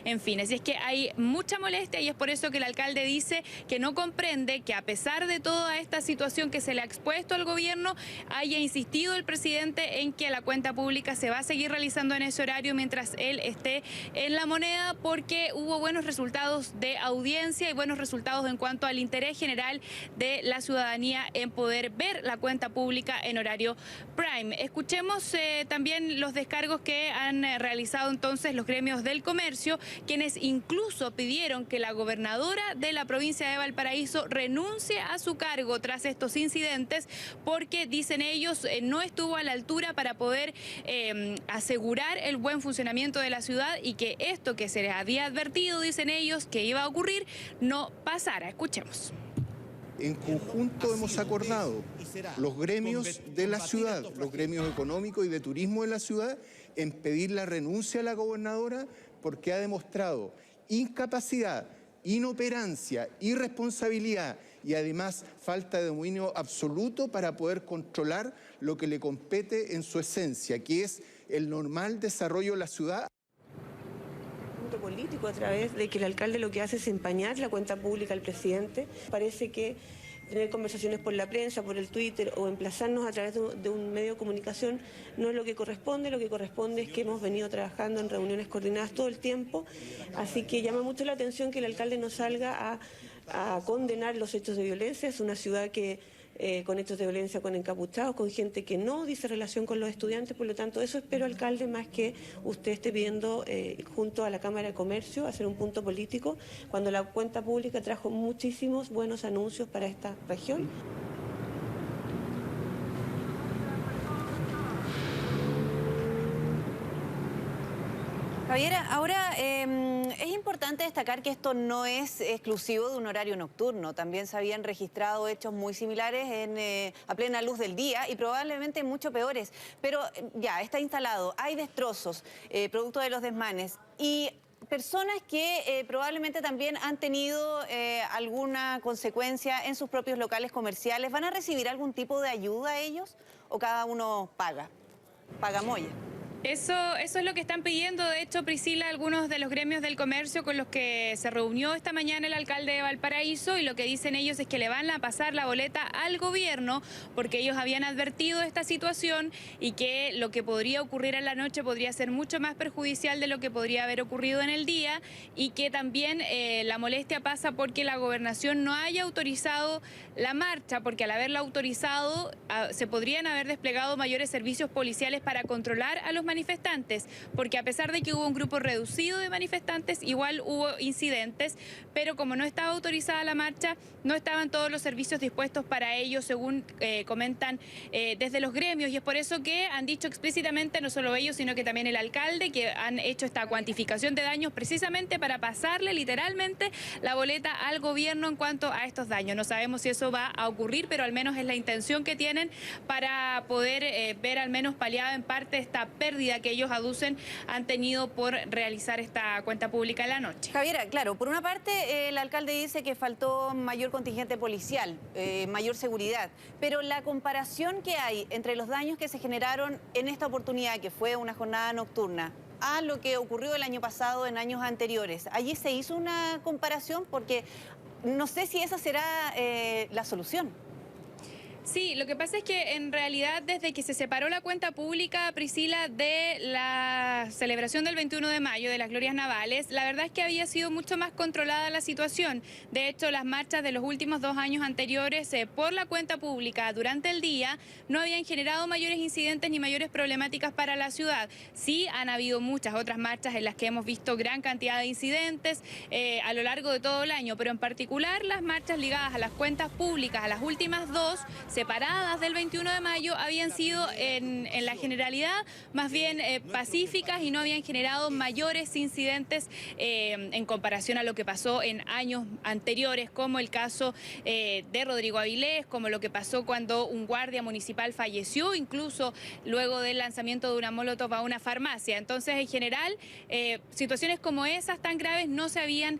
en fin, así es que hay mucha molestia, y es por eso que el alcalde dice que no comprende que a pesar de toda esta situación que se le ha expuesto al gobierno, haya insistido el presidente en que la cuenta pública se va a seguir realizando en ese horario mientras él esté en la moneda, porque hubo buenos resultados de audiencia y buenos resultados en cuanto al interés general de la ciudadanía en poder ver la cuenta pública en horario prime. Escuchemos también los descargos que han realizado entonces los gremios del comercio, quienes incluso pidieron que la gobernadora de la provincia de Valparaíso renuncie a su cargo tras estos incidentes, porque dicen ellos no estuvo a la altura para poder asegurar el buen funcionamiento de la ciudad, y que esto que se les había advertido, dicen ellos, que iba a ocurrir, no pasara. Escuchemos. En conjunto hemos acordado los gremios de la ciudad, los gremios económicos y de turismo de la ciudad, en pedir la renuncia a la gobernadora porque ha demostrado incapacidad, inoperancia, irresponsabilidad y además falta de dominio absoluto para poder controlar lo que le compete en su esencia, que es el normal desarrollo de la ciudad. Político a través de que el alcalde lo que hace es empañar la cuenta pública al presidente. Parece que tener conversaciones por la prensa, por el Twitter o emplazarnos a través de un medio de comunicación no es lo que corresponde es que hemos venido trabajando en reuniones coordinadas todo el tiempo, así que llama mucho la atención que el alcalde no salga a condenar los hechos de violencia. Es una ciudad que con hechos de violencia, con encapuchados, con gente que no dice relación con los estudiantes, por lo tanto eso espero, alcalde, más que usted esté pidiendo junto a la Cámara de Comercio hacer un punto político, cuando la cuenta pública trajo muchísimos buenos anuncios para esta región. Javiera, ahora es importante destacar que esto no es exclusivo de un horario nocturno. También se habían registrado hechos muy similares a plena luz del día y probablemente mucho peores. Pero ya está instalado, hay destrozos producto de los desmanes y personas que probablemente también han tenido alguna consecuencia en sus propios locales comerciales. ¿Van a recibir algún tipo de ayuda ellos o cada uno paga molla? Eso es lo que están pidiendo, de hecho, Priscila, algunos de los gremios del comercio con los que se reunió esta mañana el alcalde de Valparaíso, y lo que dicen ellos es que le van a pasar la boleta al gobierno porque ellos habían advertido esta situación y que lo que podría ocurrir en la noche podría ser mucho más perjudicial de lo que podría haber ocurrido en el día, y que también la molestia pasa porque la gobernación no haya autorizado la marcha, porque al haberla autorizado se podrían haber desplegado mayores servicios policiales para controlar a los manifestantes, porque a pesar de que hubo un grupo reducido de manifestantes, igual hubo incidentes, pero como no estaba autorizada la marcha, no estaban todos los servicios dispuestos para ello, según comentan desde los gremios, y es por eso que han dicho explícitamente, no solo ellos, sino que también el alcalde, que han hecho esta cuantificación de daños precisamente para pasarle literalmente la boleta al gobierno en cuanto a estos daños. No sabemos si eso va a ocurrir, pero al menos es la intención que tienen para poder ver al menos paliada en parte esta pérdida que ellos aducen han tenido por realizar esta cuenta pública en la noche. Javiera, claro, por una parte el alcalde dice que faltó mayor contingente policial, mayor seguridad, pero la comparación que hay entre los daños que se generaron en esta oportunidad, que fue una jornada nocturna, a lo que ocurrió el año pasado en años anteriores, allí se hizo una comparación porque no sé si esa será la solución. Sí, lo que pasa es que en realidad desde que se separó la cuenta pública, Priscila, de la celebración del 21 de mayo de las glorias navales, la verdad es que había sido mucho más controlada la situación. De hecho, las marchas de los últimos 2 años anteriores por la cuenta pública durante el día no habían generado mayores incidentes ni mayores problemáticas para la ciudad. Sí, han habido muchas otras marchas en las que hemos visto gran cantidad de incidentes a lo largo de todo el año, pero en particular las marchas ligadas a las cuentas públicas, a las últimas 2, separadas del 21 de mayo, habían sido en la generalidad más bien pacíficas y no habían generado mayores incidentes en comparación a lo que pasó en años anteriores, como el caso de Rodrigo Avilés, como lo que pasó cuando un guardia municipal falleció, incluso luego del lanzamiento de una molotov a una farmacia. Entonces, en general, situaciones como esas tan graves no se habían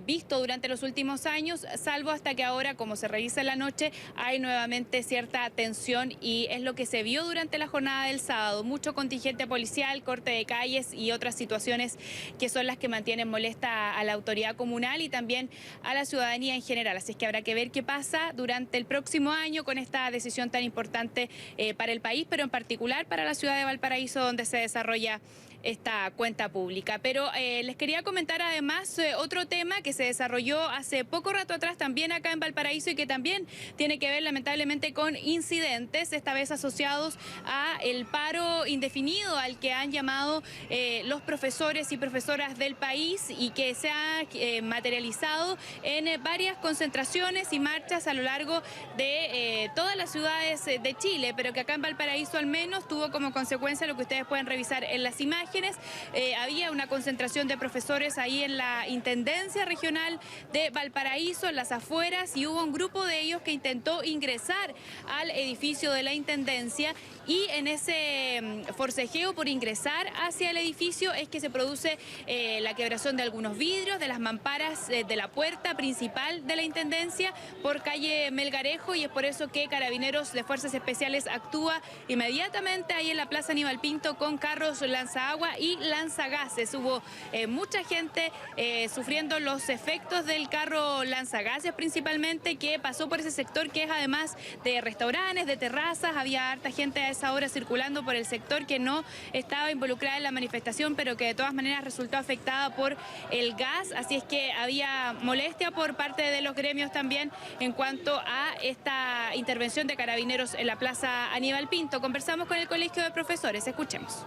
visto durante los últimos años, salvo hasta que ahora, como se revisa en la noche, hay nuevamente cierta tensión, y es lo que se vio durante la jornada del sábado. Mucho contingente policial, corte de calles y otras situaciones que son las que mantienen molesta a la autoridad comunal y también a la ciudadanía en general. Así es que habrá que ver qué pasa durante el próximo año con esta decisión tan importante para el país, pero en particular para la ciudad de Valparaíso, donde se desarrolla esta cuenta pública. Pero les quería comentar además otro tema que se desarrolló hace poco rato atrás también acá en Valparaíso y que también tiene que ver lamentablemente con incidentes, esta vez asociados a el paro indefinido al que han llamado los profesores y profesoras del país, y que se ha materializado en varias concentraciones y marchas a lo largo de todas las ciudades de Chile, pero que acá en Valparaíso al menos tuvo como consecuencia lo que ustedes pueden revisar en las imágenes, imágenes, había una concentración de profesores ahí en la Intendencia Regional de Valparaíso, en las afueras, y hubo un grupo de ellos que intentó ingresar al edificio de la Intendencia, y en ese forcejeo por ingresar hacia el edificio es que se produce la quebración de algunos vidrios, de las mamparas de la puerta principal de la Intendencia por calle Melgarejo, y es por eso que Carabineros de Fuerzas Especiales actúa inmediatamente ahí en la Plaza Aníbal Pinto con carros lanzaagua y lanzagases. Hubo mucha gente sufriendo los efectos del carro lanzagases principalmente, que pasó por ese sector que es además de restaurantes, de terrazas. Había harta gente a esa hora circulando por el sector que no estaba involucrada en la manifestación, pero que de todas maneras resultó afectada por el gas, así es que había molestia por parte de los gremios también en cuanto a esta intervención de Carabineros en la Plaza Aníbal Pinto. Conversamos con el Colegio de Profesores, escuchemos.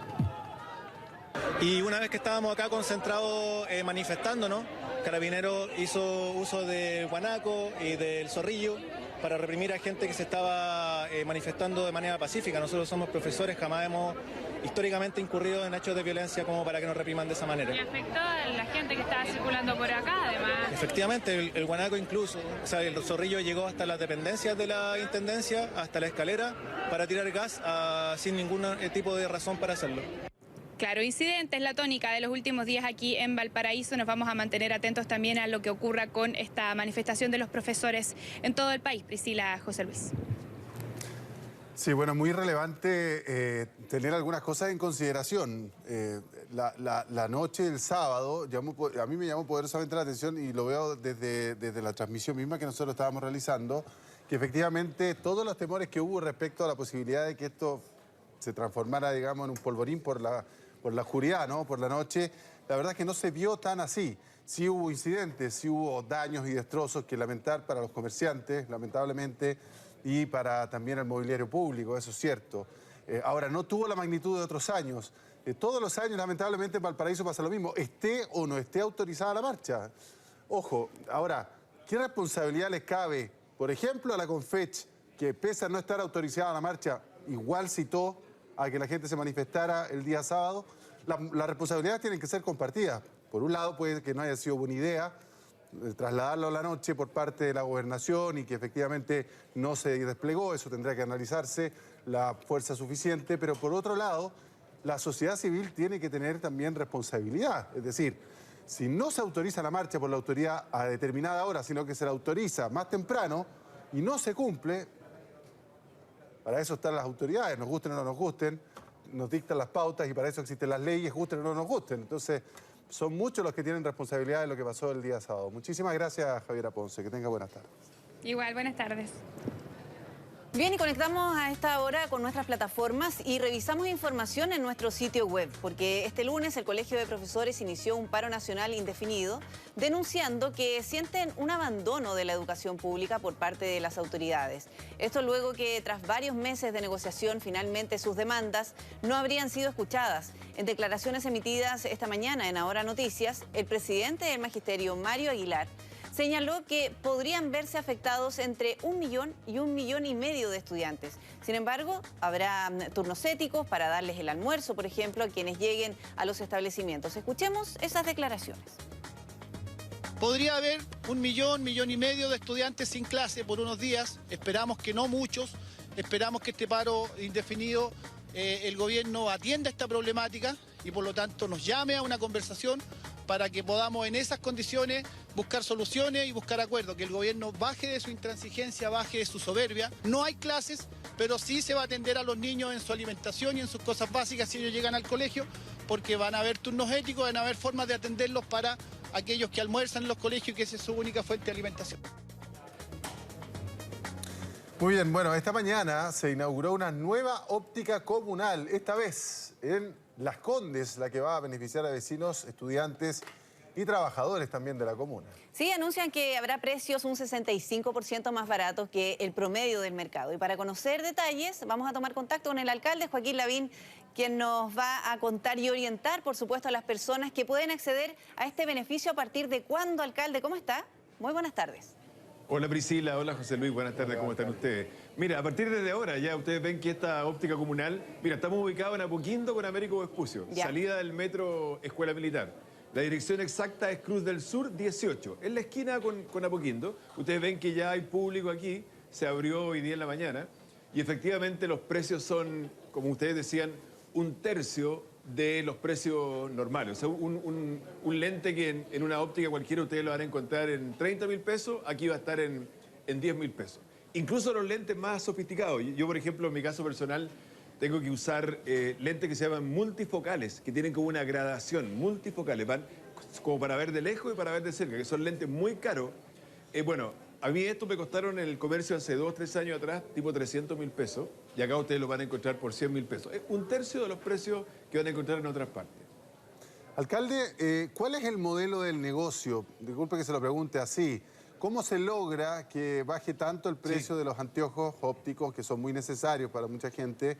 Y una vez que estábamos acá concentrados manifestándonos, Carabineros hizo uso del guanaco y del zorrillo para reprimir a gente que se estaba manifestando de manera pacífica. Nosotros somos profesores, jamás hemos históricamente incurrido en hechos de violencia como para que nos repriman de esa manera. ¿Y afectó a la gente que estaba circulando por acá, además? Efectivamente, el guanaco incluso, o sea, el zorrillo llegó hasta las dependencias de la Intendencia, hasta la escalera, para tirar gas sin ningún tipo de razón para hacerlo. Claro, incidentes, la tónica de los últimos días aquí en Valparaíso. Nos vamos a mantener atentos también a lo que ocurra con esta manifestación de los profesores en todo el país. Priscila, José Luis. Sí, bueno, muy relevante tener algunas cosas en consideración. La noche del sábado, a mí me llamó poderosamente la atención, y lo veo desde la transmisión misma que nosotros estábamos realizando, que efectivamente todos los temores que hubo respecto a la posibilidad de que esto se transformara, digamos, en un polvorín por la oscuridad, ¿no? Por la noche, la verdad es que no se vio tan así. Sí hubo incidentes, sí hubo daños y destrozos que lamentar para los comerciantes, lamentablemente, y para también el mobiliario público, eso es cierto. Ahora, no tuvo la magnitud de otros años. Todos los años, lamentablemente, en Valparaíso pasa lo mismo, esté o no esté autorizada la marcha. Ojo, ahora, ¿qué responsabilidad les cabe, por ejemplo, a la Confech, que pese a no estar autorizada la marcha, igual citó a que la gente se manifestara el día sábado? Las responsabilidades tienen que ser compartidas. Por un lado, puede que no haya sido buena idea trasladarlo a la noche por parte de la gobernación y que efectivamente no se desplegó, eso tendrá que analizarse, la fuerza suficiente, pero por otro lado, la sociedad civil tiene que tener también responsabilidad. Es decir, si no se autoriza la marcha por la autoridad a determinada hora, sino que se la autoriza más temprano y no se cumple, para eso están las autoridades, nos gusten o no nos gusten, nos dictan las pautas y para eso existen las leyes, gusten o no nos gusten. Entonces, son muchos los que tienen responsabilidad de lo que pasó el día sábado. Muchísimas gracias, Javiera Ponce. Que tenga buenas tardes. Igual, buenas tardes. Bien, y conectamos a esta hora con nuestras plataformas y revisamos información en nuestro sitio web, porque este lunes el Colegio de Profesores inició un paro nacional indefinido, denunciando que sienten un abandono de la educación pública por parte de las autoridades. Esto luego que tras varios meses de negociación, finalmente sus demandas no habrían sido escuchadas. En declaraciones emitidas esta mañana en Ahora Noticias, el presidente del Magisterio, Mario Aguilar, señaló que podrían verse afectados entre 1 millón y 1,5 millones de estudiantes. Sin embargo, habrá turnos éticos para darles el almuerzo, por ejemplo, a quienes lleguen a los establecimientos. Escuchemos esas declaraciones. Podría haber 1 millón, 1,5 millones de estudiantes sin clase por unos días. Esperamos que no muchos. Esperamos que este paro indefinido el gobierno atienda esta problemática y por lo tanto nos llame a una conversación para que podamos en esas condiciones buscar soluciones y buscar acuerdos, que el gobierno baje de su intransigencia, baje de su soberbia. No hay clases, pero sí se va a atender a los niños en su alimentación y en sus cosas básicas si ellos llegan al colegio, porque van a haber turnos éticos, van a haber formas de atenderlos para aquellos que almuerzan en los colegios y que esa es su única fuente de alimentación. Muy bien, bueno, esta mañana se inauguró una nueva óptica comunal, esta vez en Las Condes, la que va a beneficiar a vecinos, estudiantes y trabajadores también de la comuna. Sí, anuncian que habrá precios un 65% más baratos que el promedio del mercado. Y para conocer detalles, vamos a tomar contacto con el alcalde Joaquín Lavín, quien nos va a contar y orientar, por supuesto, a las personas que pueden acceder a este beneficio a partir de cuándo, alcalde. ¿Cómo está? Muy buenas tardes. Hola Priscila, hola José Luis, buenas tardes, ¿cómo están ustedes? Mira, a partir de ahora ya ustedes ven que esta óptica comunal, mira, estamos ubicados en Apoquindo con Américo Vespucio, salida del metro Escuela Militar. La dirección exacta es Cruz del Sur 18, en la esquina con Apoquindo. Ustedes ven que ya hay público aquí, se abrió hoy día en la mañana y efectivamente los precios son, como ustedes decían, un tercio de los precios normales. O sea, un lente que en una óptica cualquiera ustedes lo van a encontrar en 30.000 pesos, aquí va a estar en 10.000 pesos. Incluso los lentes más sofisticados. Yo, por ejemplo, en mi caso personal, tengo que usar lentes que se llaman multifocales, que tienen como una gradación, multifocales, van como para ver de lejos y para ver de cerca, que son lentes muy caros. Bueno, a mí estos me costaron en el comercio hace 2 o 3 años atrás, tipo 300.000 pesos, y acá ustedes los van a encontrar por 100.000 pesos. Es un tercio de los precios que van a encontrar en otras partes. Alcalde, ¿cuál es el modelo del negocio? Disculpe que se lo pregunte así. ¿Cómo se logra que baje tanto el precio de los anteojos ópticos, que son muy necesarios para mucha gente?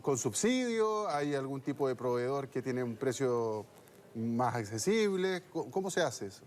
¿Con subsidio? ¿Hay algún tipo de proveedor que tiene un precio más accesible? ¿Cómo se hace eso?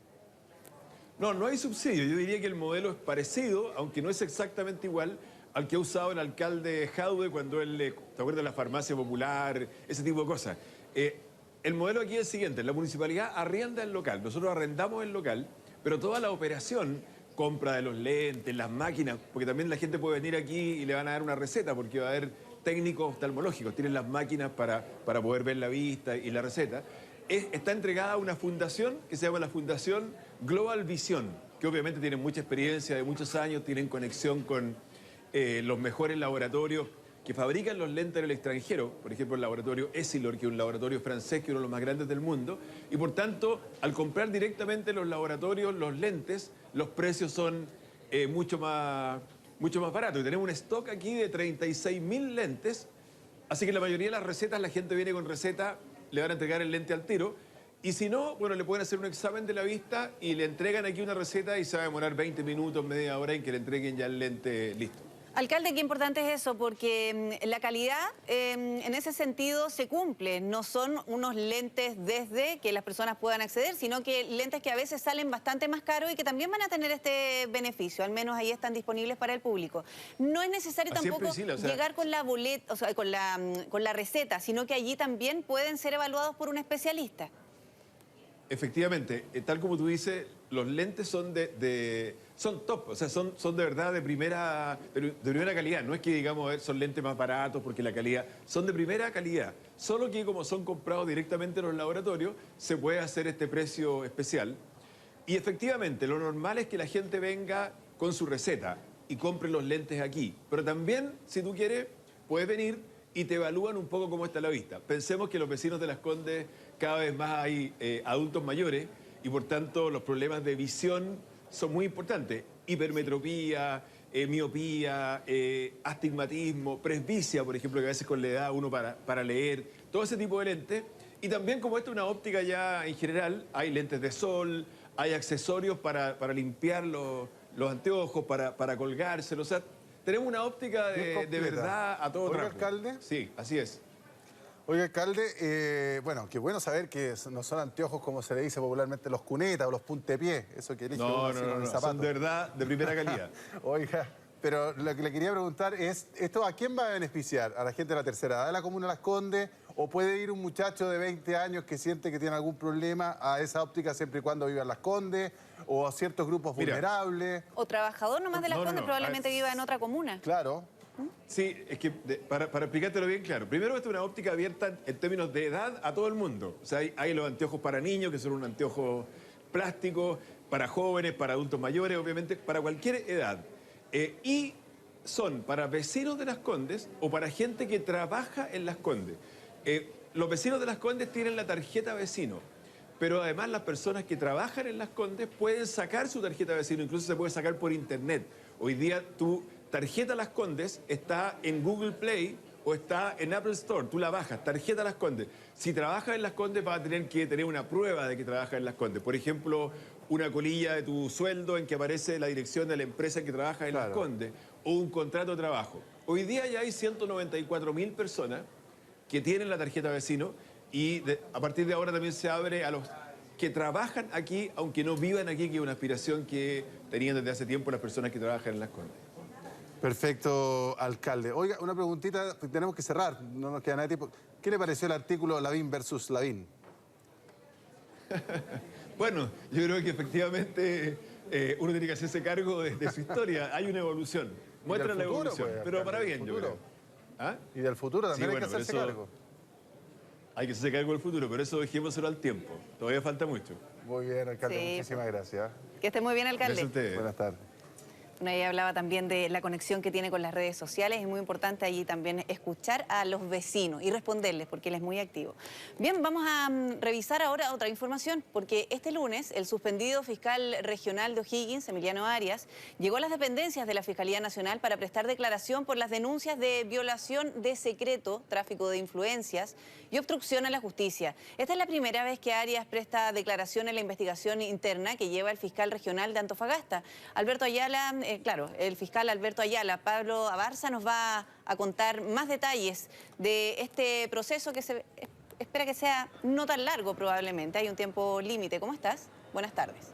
No, no hay subsidio. Yo diría que el modelo es parecido, aunque no es exactamente igual al que ha usado el alcalde Jadwe cuando él, ¿te acuerdas de la farmacia popular? Ese tipo de cosas. El modelo aquí es el siguiente. La municipalidad arrienda el local. Nosotros arrendamos el local, pero toda la operación, compra de los lentes, las máquinas, porque también la gente puede venir aquí y le van a dar una receta, porque va a haber técnicos oftalmológicos, tienen las máquinas para poder ver la vista y la receta. Está entregada a una fundación que se llama la Fundación Global Vision, que obviamente tienen mucha experiencia de muchos años, tienen conexión con los mejores laboratorios que fabrican los lentes en el extranjero, por ejemplo el laboratorio Essilor, que es un laboratorio francés, que es uno de los más grandes del mundo, y por tanto, al comprar directamente los laboratorios, los lentes, los precios son mucho más baratos. Y tenemos un stock aquí de 36.000 lentes, así que la mayoría de las recetas, la gente viene con receta, le van a entregar el lente al tiro, y si no, bueno, le pueden hacer un examen de la vista y le entregan aquí una receta y se va a demorar 20 minutos, media hora en que le entreguen ya el lente listo. Alcalde, qué importante es eso, porque la calidad en ese sentido se cumple. No son unos lentes desde que las personas puedan acceder, sino que lentes que a veces salen bastante más caros y que también van a tener este beneficio. Al menos ahí están disponibles para el público. No es necesario tampoco llegar con la boleta, o sea, con la receta, sino que allí también pueden ser evaluados por un especialista. Efectivamente, tal como tú dices, los lentes son son top, o sea, son de verdad de primera calidad. No es que digamos son lentes más baratos porque la calidad, son de primera calidad. Solo que como son comprados directamente en los laboratorios, se puede hacer este precio especial. Y efectivamente, lo normal es que la gente venga con su receta y compre los lentes aquí. Pero también, si tú quieres, puedes venir y te evalúan un poco cómo está la vista. Pensemos que los vecinos de Las Condes cada vez más hay adultos mayores y por tanto los problemas de visión son muy importantes. Hipermetropía, miopía, astigmatismo, presbicia, por ejemplo, que a veces con la edad uno para leer, todo ese tipo de lentes. Y también como esta es una óptica ya en general, hay lentes de sol, hay accesorios para limpiar los anteojos, para colgárselos. O sea, tenemos una óptica de verdad a todo trapo. ¿Oiga, alcalde? Sí, así es. Oiga, alcalde, bueno, qué bueno saber que no son anteojos como se le dice popularmente los cunetas o los puntepiés, eso que elige uno así con el zapato. Son de verdad de primera calidad. Oiga, pero lo que le quería preguntar es, ¿esto a quién va a beneficiar? ¿A la gente de la tercera edad de la comuna de Las Condes? ¿O puede ir un muchacho de 20 años que siente que tiene algún problema a esa óptica siempre y cuando viva en Las Condes? ¿O a ciertos grupos vulnerables? O trabajador nomás de Las Condes, probablemente viva en otra comuna. Claro. Sí, es que para explicártelo bien claro, primero esta es una óptica abierta en términos de edad a todo el mundo. O sea, hay los anteojos para niños, que son un anteojo plástico, para jóvenes, para adultos mayores, obviamente, para cualquier edad. Y son para vecinos de Las Condes o para gente que trabaja en Las Condes. Los vecinos de Las Condes tienen la tarjeta vecino, pero además las personas que trabajan en Las Condes pueden sacar su tarjeta vecino, incluso se puede sacar por internet. Hoy día tu tarjeta Las Condes está en Google Play o está en Apple Store, tú la bajas, tarjeta Las Condes. Si trabajas en Las Condes vas a tener que tener una prueba de que trabajas en Las Condes. Por ejemplo, una colilla de tu sueldo en que aparece la dirección de la empresa en que trabajas en Las Condes o un contrato de trabajo. Hoy día ya hay 194.000 personas que tienen la tarjeta vecino y a partir de ahora también se abre a los que trabajan aquí, aunque no vivan aquí, que es una aspiración que tenían desde hace tiempo las personas que trabajan en Las Condes. Perfecto, alcalde. Oiga, una preguntita, tenemos que cerrar, no nos queda nada de tiempo. ¿Qué le pareció el artículo Lavín versus Lavín? Bueno, yo creo que efectivamente uno tiene que hacerse cargo de su historia. Hay una evolución. Muestra la evolución, pues, pero para bien, yo creo. ¿Ah? Y del futuro también Sí, hay que bueno, hacerse cargo. Hay que hacerse cargo del futuro, pero eso dejémoselo al tiempo. Todavía falta mucho. Muy bien, alcalde, Sí. muchísimas gracias. Que esté muy bien, alcalde. Gracias a ustedes. Buenas tardes. Bueno, ella hablaba también de la conexión que tiene con las redes sociales. Es muy importante allí también escuchar a los vecinos y responderles, porque él es muy activo. Bien, vamos a revisar ahora otra información, porque este lunes el suspendido fiscal regional de O'Higgins, Emiliano Arias, llegó a las dependencias de la Fiscalía Nacional para prestar declaración por las denuncias de violación de secreto, tráfico de influencias y obstrucción a la justicia. Esta es la primera vez que Arias presta declaración en la investigación interna que lleva el fiscal regional de Antofagasta, Alberto Ayala. El fiscal Alberto Ayala. Pablo Abarza nos va a contar más detalles de este proceso que se espera que sea no tan largo probablemente. Hay un tiempo límite. ¿Cómo estás? Buenas tardes.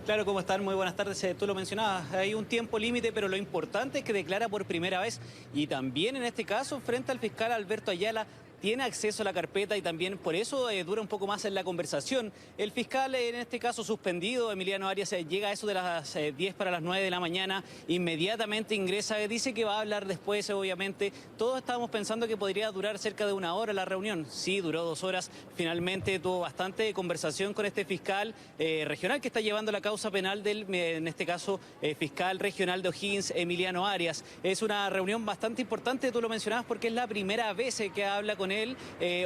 Claro, ¿cómo están? Muy buenas tardes. Tú lo mencionabas, hay un tiempo límite, pero lo importante es que declara por primera vez y también en este caso frente al fiscal Alberto Ayala tiene acceso a la carpeta y también por eso dura un poco más en la conversación. El fiscal, en este caso suspendido, Emiliano Arias, llega a eso de las 10 para las 9 de la mañana, inmediatamente ingresa, dice que va a hablar después, obviamente. Todos estábamos pensando que podría durar cerca de 1 hora la reunión. Sí, duró 2 horas. Finalmente tuvo bastante conversación con este fiscal regional que está llevando la causa penal del, en este caso, fiscal regional de O'Higgins, Emiliano Arias. Es una reunión bastante importante, tú lo mencionabas, porque es la primera vez que habla con él.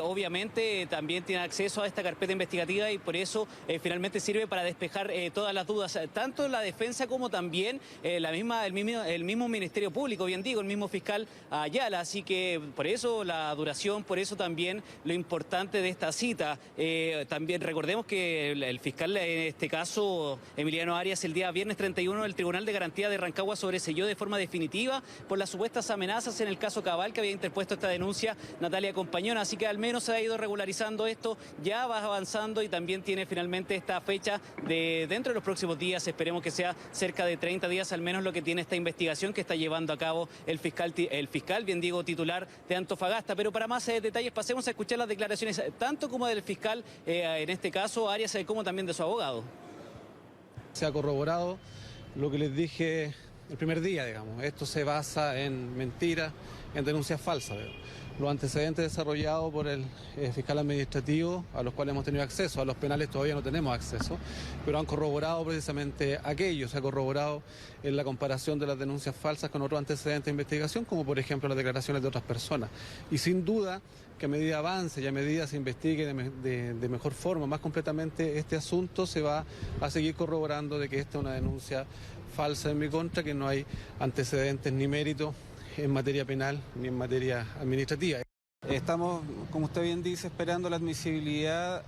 Obviamente también tiene acceso a esta carpeta investigativa y por eso finalmente sirve para despejar todas las dudas, tanto la defensa como también el mismo Ministerio Público, bien digo, el mismo fiscal Ayala. Así que por eso la duración, por eso también lo importante de esta cita. También recordemos que el fiscal, en este caso Emiliano Arias, el día viernes 31 el Tribunal de Garantía de Rancagua sobreseyó de forma definitiva por las supuestas amenazas en el caso Cabal que había interpuesto esta denuncia Natalia Compañón. Así que al menos se ha ido regularizando esto, ya va avanzando y también tiene finalmente esta fecha de dentro de los próximos días. Esperemos que sea cerca de 30 días al menos lo que tiene esta investigación que está llevando a cabo el fiscal, bien digo, titular de Antofagasta. Pero para más detalles pasemos a escuchar las declaraciones tanto como del fiscal, en este caso Arias, como también de su abogado. Se ha corroborado lo que les dije el primer día, digamos. Esto se basa en mentiras, en denuncias falsas. Los antecedentes desarrollados por el fiscal administrativo, a los cuales hemos tenido acceso, a los penales todavía no tenemos acceso, pero han corroborado precisamente aquello, se ha corroborado en la comparación de las denuncias falsas con otros antecedentes de investigación, como por ejemplo las declaraciones de otras personas. Y sin duda que a medida avance y a medida se investigue de mejor forma, más completamente este asunto, se va a seguir corroborando de que esta es una denuncia falsa en mi contra, que no hay antecedentes ni méritos en materia penal ni en materia administrativa. Estamos, como usted bien dice, esperando la admisibilidad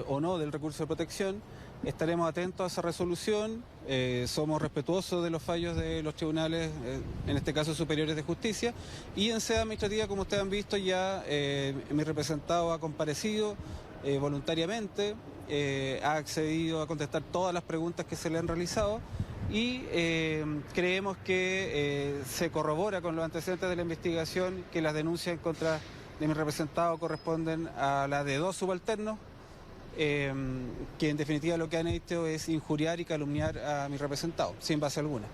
o no del recurso de protección. Estaremos atentos a esa resolución, somos respetuosos de los fallos de los tribunales, en este caso superiores de justicia, y en sede administrativa, como ustedes han visto, ya mi representado ha comparecido voluntariamente, ha accedido a contestar todas las preguntas que se le han realizado. Y creemos que se corrobora con los antecedentes de la investigación que las denuncias en contra de mi representado corresponden a las de 2 subalternos, que en definitiva lo que han hecho es injuriar y calumniar a mi representado, sin base alguna.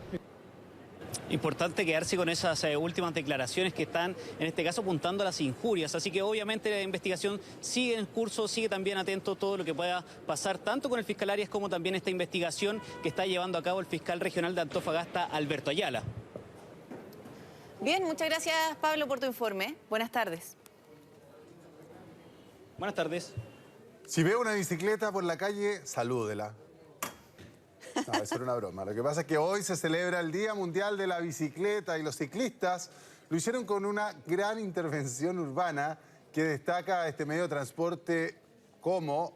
Importante quedarse con esas últimas declaraciones que están, en este caso, apuntando a las injurias. Así que obviamente la investigación sigue en curso, sigue también atento a todo lo que pueda pasar, tanto con el fiscal Arias como también esta investigación que está llevando a cabo el fiscal regional de Antofagasta, Alberto Ayala. Bien, muchas gracias, Pablo, por tu informe. Buenas tardes. Buenas tardes. Si ve una bicicleta por la calle, salúdela. No, eso era una broma. Lo que pasa es que hoy se celebra el Día Mundial de la Bicicleta y los ciclistas lo hicieron con una gran intervención urbana que destaca este medio de transporte como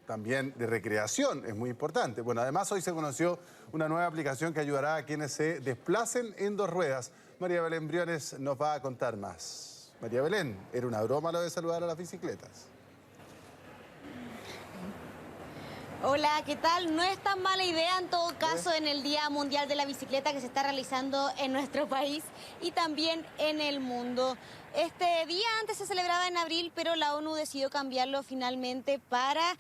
también de recreación. Es muy importante. Bueno, además hoy se conoció una nueva aplicación que ayudará a quienes se desplacen en 2 ruedas. María Belén Briones nos va a contar más. María Belén, ¿era una broma lo de saludar a las bicicletas? Hola, ¿qué tal? No es tan mala idea en todo caso en el Día Mundial de la Bicicleta que se está realizando en nuestro país y también en el mundo. Este día antes se celebraba en abril, pero la ONU decidió cambiarlo finalmente para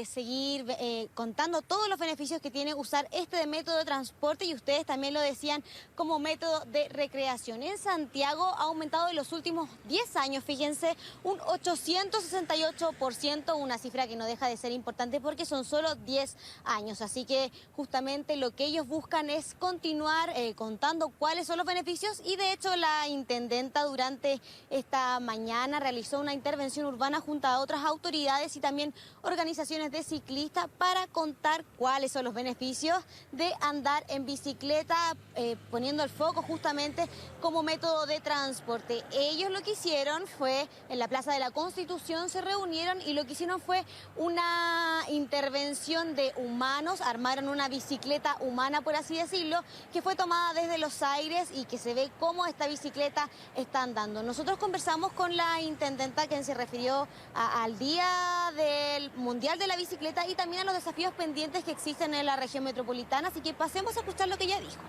seguir contando todos los beneficios que tiene usar este método de transporte, y ustedes también lo decían, como método de recreación. En Santiago ha aumentado en los últimos 10 años, fíjense, un 868%, una cifra que no deja de ser importante porque son solo 10 años. Así que justamente lo que ellos buscan es continuar contando cuáles son los beneficios, y de hecho la intendenta durante esta mañana realizó una intervención urbana junto a otras autoridades y también organizaciones de ciclistas para contar cuáles son los beneficios de andar en bicicleta, poniendo el foco justamente como método de transporte. Ellos lo que hicieron fue, en la Plaza de la Constitución se reunieron y lo que hicieron fue una intervención de humanos, armaron una bicicleta humana, por así decirlo, que fue tomada desde los aires y que se ve cómo esta bicicleta está andando. Nosotros conversamos con la intendenta, quien se refirió al Día del Mundial de la Bicicleta y también a los desafíos pendientes que existen en la región metropolitana, así que pasemos a escuchar lo que ella dijo.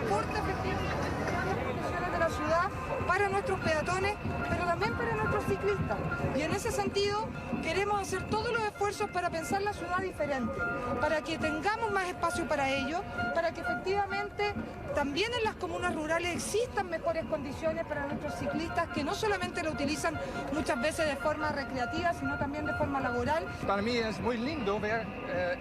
Importa efectivamente las condiciones de la ciudad para nuestros peatones, pero también para nuestros ciclistas. Y en ese sentido queremos hacer todos los esfuerzos para pensar la ciudad diferente, para que tengamos más espacio para ellos, para que efectivamente también en las comunas rurales existan mejores condiciones para nuestros ciclistas, que no solamente lo utilizan muchas veces de forma recreativa, sino también de forma laboral. Para mí es muy lindo ver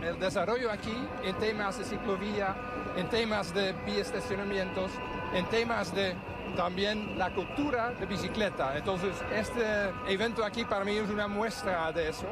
el desarrollo aquí en temas de ciclovía, en temas de biciestacionamientos, en temas de también la cultura de bicicleta. Entonces, este evento aquí para mí es una muestra de eso.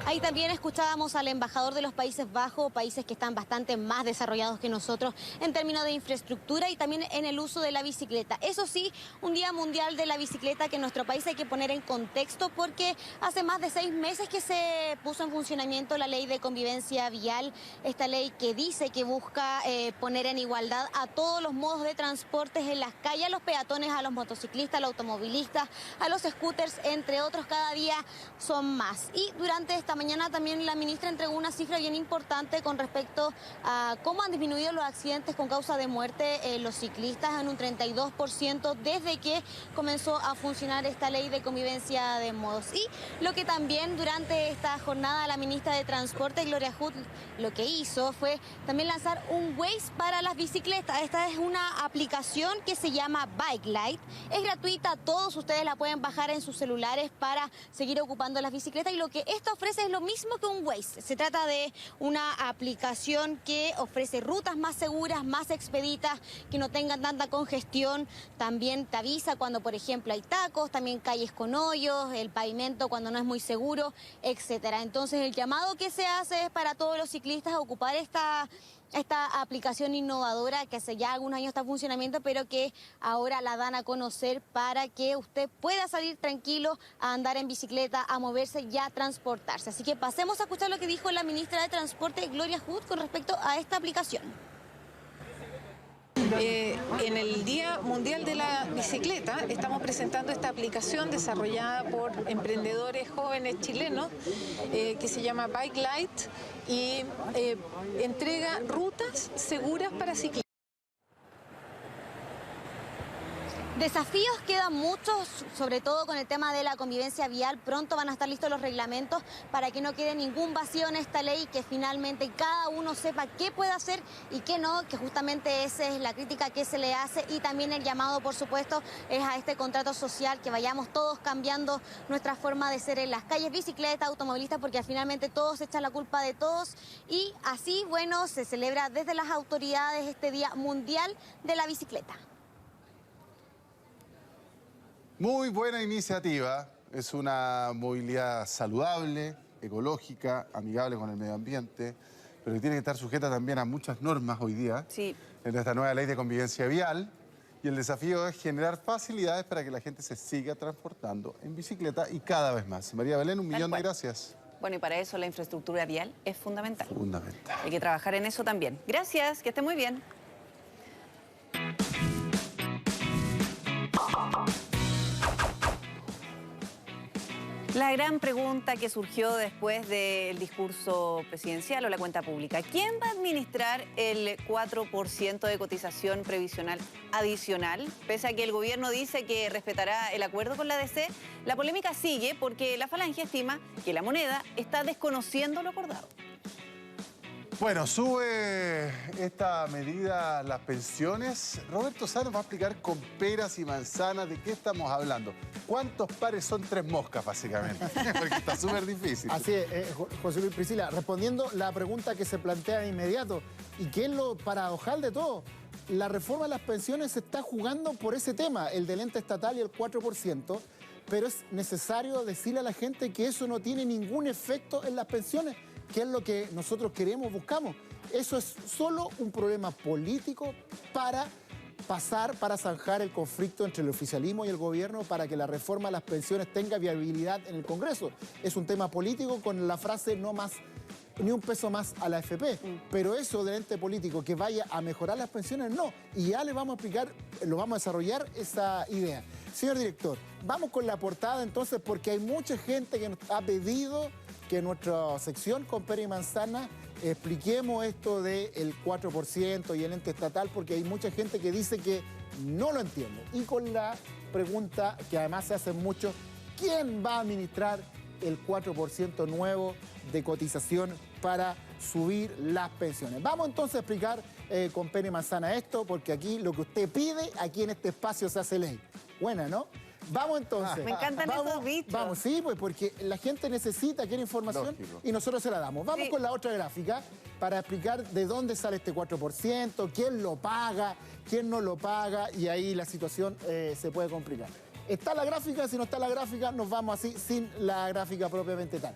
Ahí también escuchábamos al embajador de los Países Bajos, países que están bastante más desarrollados que nosotros en términos de infraestructura y también en el uso de la bicicleta. Eso sí, un Día Mundial de la Bicicleta que en nuestro país hay que poner en contexto porque hace más de 6 meses que se puso en funcionamiento la Ley de Convivencia Vial, esta ley que dice que busca poner en igualdad a todos los modos de transportes en las calles, a los peatones, a los motociclistas, a los automovilistas, a los scooters, entre otros. Cada día son más. Y durante esta mañana también la ministra entregó una cifra bien importante con respecto a cómo han disminuido los accidentes con causa de muerte los ciclistas en un 32% desde que comenzó a funcionar esta ley de convivencia de modos. Y lo que también durante esta jornada la ministra de Transporte, Gloria Hood, lo que hizo fue también lanzar un Waze para las bicicletas. Esta es una aplicación que se llama Bike Light. Es gratuita, todos ustedes la pueden bajar en sus celulares para seguir ocupando las bicicletas, y lo que esta ofrece es lo mismo que un Waze. Se trata de una aplicación que ofrece rutas más seguras, más expeditas, que no tengan tanta congestión. También te avisa cuando, por ejemplo, hay tacos, también calles con hoyos, el pavimento cuando no es muy seguro, etcétera. Entonces el llamado que se hace es para todos los ciclistas a ocupar esta aplicación innovadora que hace ya algunos años está en funcionamiento, pero que ahora la dan a conocer para que usted pueda salir tranquilo a andar en bicicleta, a moverse y a transportarse. Así que pasemos a escuchar lo que dijo la ministra de Transporte, Gloria Hood, con respecto a esta aplicación. En el Día Mundial de la Bicicleta estamos presentando esta aplicación desarrollada por emprendedores jóvenes chilenos que se llama Bike Light y entrega rutas seguras para ciclistas. Desafíos quedan muchos, sobre todo con el tema de la convivencia vial. Pronto van a estar listos los reglamentos para que no quede ningún vacío en esta ley, que finalmente cada uno sepa qué puede hacer y qué no, que justamente esa es la crítica que se le hace, y también el llamado, por supuesto, es a este contrato social, que vayamos todos cambiando nuestra forma de ser en las calles, bicicleta, automovilistas, porque finalmente todos echan la culpa de todos, y así, bueno, se celebra desde las autoridades este Día Mundial de la Bicicleta. Muy buena iniciativa, es una movilidad saludable, ecológica, amigable con el medio ambiente, pero que tiene que estar sujeta también a muchas normas hoy día, en esta nueva ley de convivencia vial, y el desafío es generar facilidades para que la gente se siga transportando en bicicleta y cada vez más. María Belén, 1.000.000 de gracias. Bueno, y para eso la infraestructura vial es fundamental. Fundamental. Hay que trabajar en eso también. Gracias, que esté muy bien. La gran pregunta que surgió después del discurso presidencial o la cuenta pública. ¿Quién va a administrar el 4% de cotización previsional adicional? Pese a que el gobierno dice que respetará el acuerdo con la DC, la polémica sigue porque la Falange estima que la moneda está desconociendo lo acordado. Bueno, sube esta medida las pensiones. Roberto Sá nos va a explicar con peras y manzanas de qué estamos hablando. ¿Cuántos pares son 3 moscas, básicamente? Porque está súper difícil. Así es, José Luis, Priscila, respondiendo la pregunta que se plantea de inmediato, ¿y qué es lo paradojal de todo? La reforma de las pensiones se está jugando por ese tema, el del ente estatal y el 4%, pero es necesario decirle a la gente que eso no tiene ningún efecto en las pensiones, que es lo que nosotros queremos, buscamos. Eso es solo un problema político para zanjar el conflicto entre el oficialismo y el gobierno para que la reforma de las pensiones tenga viabilidad en el Congreso. Es un tema político con la frase no más, ni un peso más a la AFP. Pero eso del ente político que vaya a mejorar las pensiones, no. Y ya le vamos a explicar, lo vamos a desarrollar esa idea. Señor director, vamos con la portada entonces porque hay mucha gente que nos ha pedido que en nuestra sección con pera y manzana expliquemos esto del 4% y el ente estatal, porque hay mucha gente que dice que no lo entiende. Y con la pregunta que además se hace mucho, ¿quién va a administrar el 4% nuevo de cotización para subir las pensiones? Vamos entonces a explicar con pera y manzana esto, porque aquí lo que usted pide, aquí en este espacio se hace ley. Buena, ¿no? Vamos entonces. Me encantan esos bichos. Vamos, sí, pues porque la gente necesita, quiere información. Lógico. Y nosotros se la damos. Vamos con la otra gráfica para explicar de dónde sale este 4%, quién lo paga, quién no lo paga, y ahí la situación se puede complicar. Está la gráfica, si no está la gráfica, nos vamos así, sin la gráfica propiamente tal.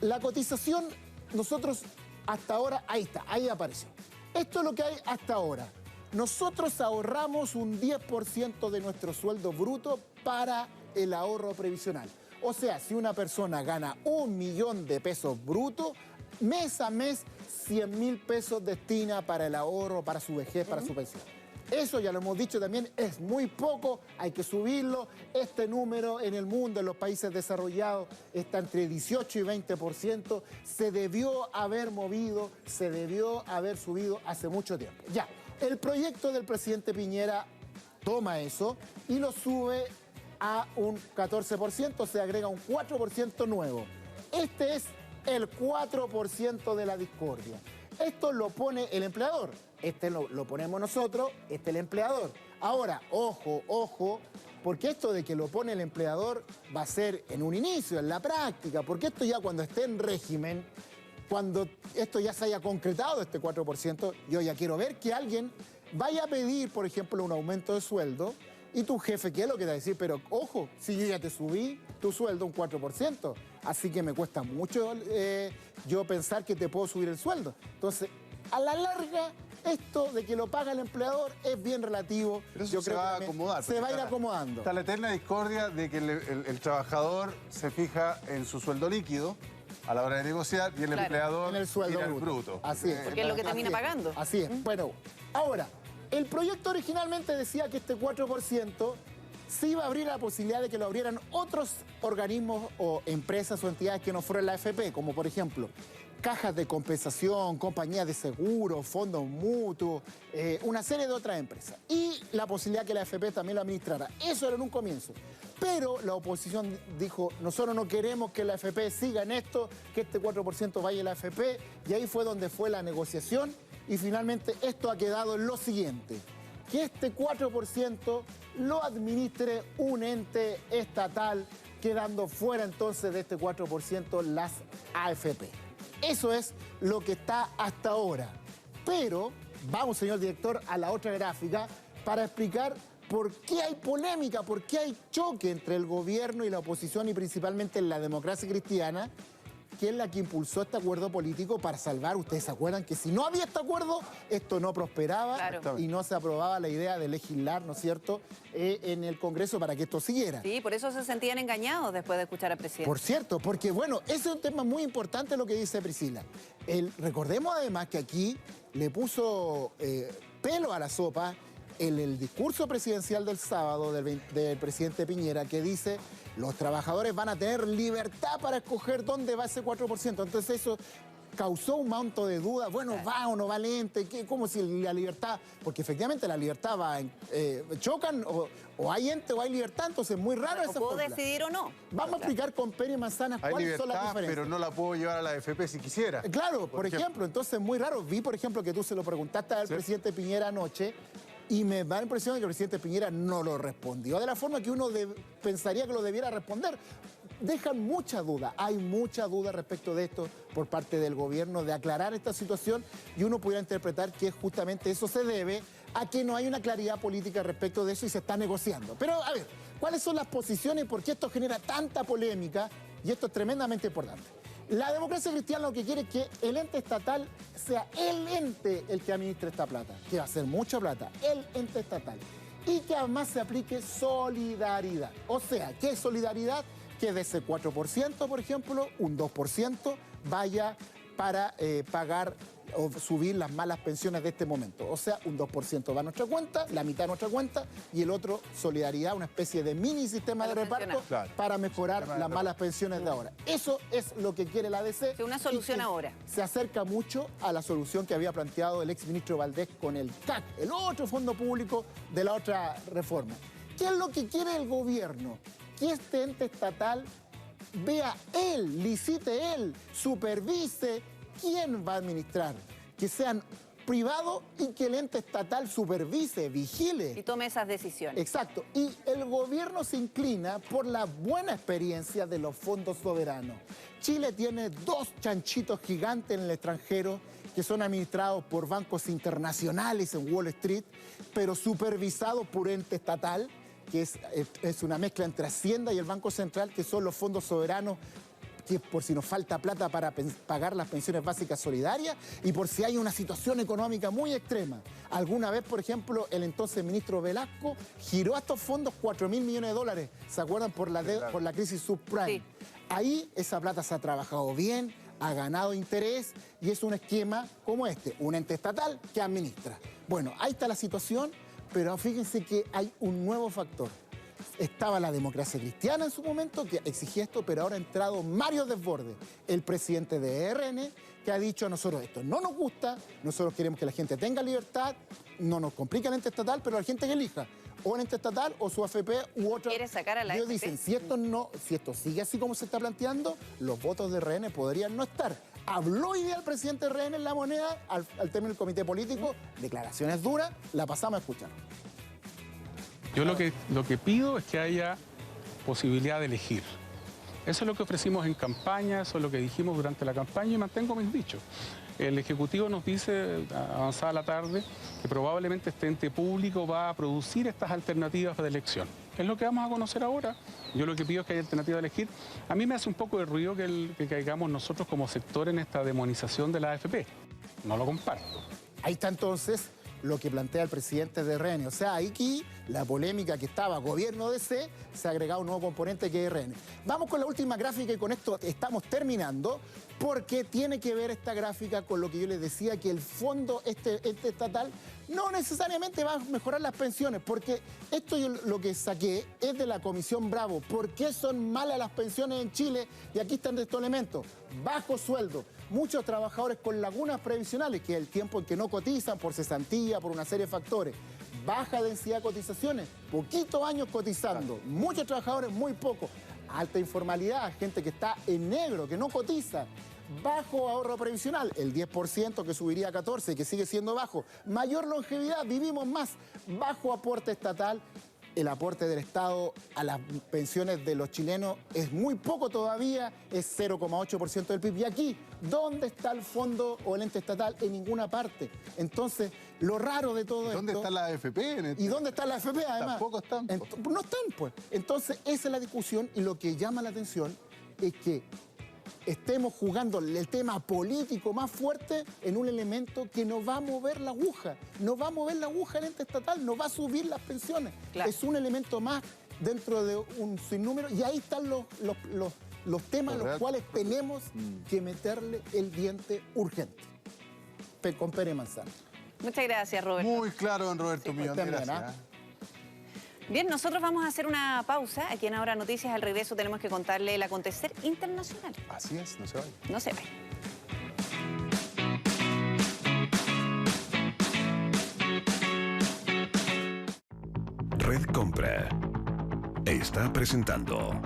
La cotización, nosotros hasta ahora, ahí está, ahí apareció. Esto es lo que hay hasta ahora. Nosotros ahorramos un 10% de nuestro sueldo bruto para el ahorro previsional. O sea, si una persona gana 1 millón de pesos brutos, mes a mes 100.000 pesos destina para el ahorro, para su vejez, para su pensión. Eso ya lo hemos dicho también, es muy poco, hay que subirlo. Este número en el mundo, en los países desarrollados, está entre 18 y 20%. Se debió haber movido, se debió haber subido hace mucho tiempo. Ya. El proyecto del presidente Piñera toma eso y lo sube a un 14%, se agrega un 4% nuevo. Este es el 4% de la discordia. Esto lo pone el empleador, este lo ponemos nosotros, este el empleador. Ahora, ojo, ojo, porque esto de que lo pone el empleador va a ser en un inicio, en la práctica, porque esto ya cuando esté en régimen, cuando esto ya se haya concretado, este 4%, yo ya quiero ver que alguien vaya a pedir, por ejemplo, un aumento de sueldo y tu jefe, ¿qué es lo que te va a decir? Pero, ojo, si yo ya te subí tu sueldo un 4%, así que me cuesta mucho yo pensar que te puedo subir el sueldo. Entonces, a la larga, esto de que lo paga el empleador es bien relativo. Pero eso se va a acomodar. Se va a ir acomodando. Está la eterna discordia de que el trabajador se fija en su sueldo líquido a la hora de negociar y el empleador en el sueldo bruto. Así es. Porque es lo que termina pagando. Así es. Bueno, ahora, el proyecto originalmente decía que este 4% se iba a abrir la posibilidad de que lo abrieran otros organismos o empresas o entidades que no fueran la AFP, como por ejemplo cajas de compensación, compañías de seguro, fondos mutuos, una serie de otras empresas. Y la posibilidad que la AFP también lo administrara. Eso era en un comienzo. Pero la oposición dijo, nosotros no queremos que la AFP siga en esto, que este 4% vaya a la AFP. Y ahí fue donde fue la negociación. Y finalmente esto ha quedado en lo siguiente, que este 4% lo administre un ente estatal, quedando fuera entonces de este 4% las AFP. Eso es lo que está hasta ahora. Pero vamos, señor director, a la otra gráfica para explicar por qué hay polémica, por qué hay choque entre el gobierno y la oposición y principalmente en la democracia cristiana, que es la que impulsó este acuerdo político para salvar. Ustedes se acuerdan que si no había este acuerdo, esto no prosperaba. Claro. Y no se aprobaba la idea de legislar, ¿no es cierto?, en el Congreso para que esto siguiera. Sí, por eso se sentían engañados después de escuchar al presidente. Por cierto, porque bueno, ese es un tema muy importante lo que dice Priscila. Recordemos además que aquí le puso pelo a la sopa en el discurso presidencial del sábado del presidente Piñera, que dice los trabajadores van a tener libertad para escoger dónde va ese 4%. Entonces eso causó un monto de dudas, bueno, va o no va lente, como si la libertad, porque efectivamente la libertad va, chocan, o hay ente o hay libertad, entonces es muy raro esa ¿Puedo fórmula. decidir o no? Vamos a explicar con Peri Manzanas Hay cuáles son las libertad, diferencias. pero no la puedo llevar a la AFP si quisiera. Claro, por ejemplo, entonces es muy raro. Vi, por ejemplo, que tú se lo preguntaste al presidente Piñera anoche, y me da la impresión de que el presidente Piñera no lo respondió de la forma que uno pensaría que lo debiera responder. Dejan mucha duda, hay mucha duda respecto de esto por parte del gobierno, de aclarar esta situación, y uno pudiera interpretar que justamente eso se debe a que no hay una claridad política respecto de eso y se está negociando. Pero, a ver, ¿cuáles son las posiciones y por qué esto genera tanta polémica? Y esto es tremendamente importante. La democracia cristiana lo que quiere es que el ente estatal sea el ente el que administre esta plata, que va a ser mucha plata, el ente estatal. Y que además se aplique solidaridad. O sea, ¿qué es solidaridad? Que de ese 4%, por ejemplo, un 2% vaya para pagar o subir las malas pensiones de este momento. O sea, un 2% va a nuestra cuenta, la mitad a nuestra cuenta, y el otro, solidaridad, una especie de mini sistema de reparto para mejorar las malas pensiones de ahora. Eso es lo que quiere la ADC. Una solución ahora. Se acerca mucho a la solución que había planteado el exministro Valdés con el CAC, el otro fondo público de la otra reforma. ¿Qué es lo que quiere el gobierno? Que este ente estatal vea él, licite él, supervise quién va a administrar, que sean privados y que el ente estatal supervise, vigile. Y tome esas decisiones. Exacto. Y el gobierno se inclina por la buena experiencia de los fondos soberanos. Chile tiene 2 chanchitos gigantes en el extranjero que son administrados por bancos internacionales en Wall Street, pero supervisados por ente estatal, que es una mezcla entre Hacienda y el Banco Central, que son los fondos soberanos, que por si nos falta plata para pagar las pensiones básicas solidarias y por si hay una situación económica muy extrema. Alguna vez, por ejemplo, el entonces ministro Velasco giró a estos fondos 4.000 millones de dólares, ¿se acuerdan? Por la crisis subprime. Sí. Ahí esa plata se ha trabajado bien, ha ganado interés y es un esquema como este, un ente estatal que administra. Bueno, ahí está la situación, pero fíjense que hay un nuevo factor. Estaba la democracia cristiana en su momento, que exigía esto, pero ahora ha entrado Mario Desbordes, el presidente de ERN, que ha dicho a nosotros esto no nos gusta, nosotros queremos que la gente tenga libertad, no nos complica el ente estatal, pero la gente que elija, o el ente estatal, o su AFP, u otra. ¿Quiere sacar a la Ellos AFP? dicen, si esto sigue así como se está planteando, los votos de ERN podrían no estar. Habló hoy día el presidente de ERN en La Moneda, al término del comité político, declaraciones duras, la pasamos a escuchar. Yo lo que pido es que haya posibilidad de elegir. Eso es lo que ofrecimos en campaña, eso es lo que dijimos durante la campaña y mantengo mis dichos. El Ejecutivo nos dice, avanzada la tarde, que probablemente este ente público va a producir estas alternativas de elección. Es lo que vamos a conocer ahora. Yo lo que pido es que haya alternativa de elegir. A mí me hace un poco de ruido que caigamos nosotros como sector en esta demonización de la AFP. No lo comparto. Ahí está entonces lo que plantea el presidente de RN. O sea, aquí la polémica que estaba gobierno DC, se ha agregado un nuevo componente que es RN. Vamos con la última gráfica y con esto estamos terminando, porque tiene que ver esta gráfica con lo que yo les decía, que el fondo este estatal no necesariamente va a mejorar las pensiones, porque esto yo lo que saqué es de la Comisión Bravo. ¿Por qué son malas las pensiones en Chile? Y aquí están estos elementos. Bajo sueldo, muchos trabajadores con lagunas previsionales, que es el tiempo en que no cotizan por cesantía, por una serie de factores. Baja densidad de cotizaciones, poquitos años cotizando, muchos trabajadores muy poco. Alta informalidad, gente que está en negro, que no cotiza. Bajo ahorro previsional, el 10% que subiría a 14% y que sigue siendo bajo. Mayor longevidad, vivimos más. Bajo aporte estatal, el aporte del Estado a las pensiones de los chilenos es muy poco todavía, es 0,8% del PIB. Y aquí, ¿dónde está el fondo o el ente estatal? En ninguna parte. Entonces, lo raro de todo esto... ¿Dónde está la AFP? ¿Y dónde está la AFP, además? Tampoco están. No están, pues. Entonces, esa es la discusión y lo que llama la atención es que estemos jugando el tema político más fuerte en un elemento que no va a mover la aguja. No va a mover la aguja el ente estatal, no va a subir las pensiones. Claro. Es un elemento más dentro de un sinnúmero y ahí están los temas a los cuales tenemos que meterle el diente urgente. Con Peri Manzanas. Muchas gracias, Roberto. Muy claro, don Roberto Millán. Gracias. Bien, nosotros vamos a hacer una pausa. Aquí en Ahora Noticias, al regreso tenemos que contarle el acontecer internacional. Así es, no se vaya. No se vaya. Red Compra está presentando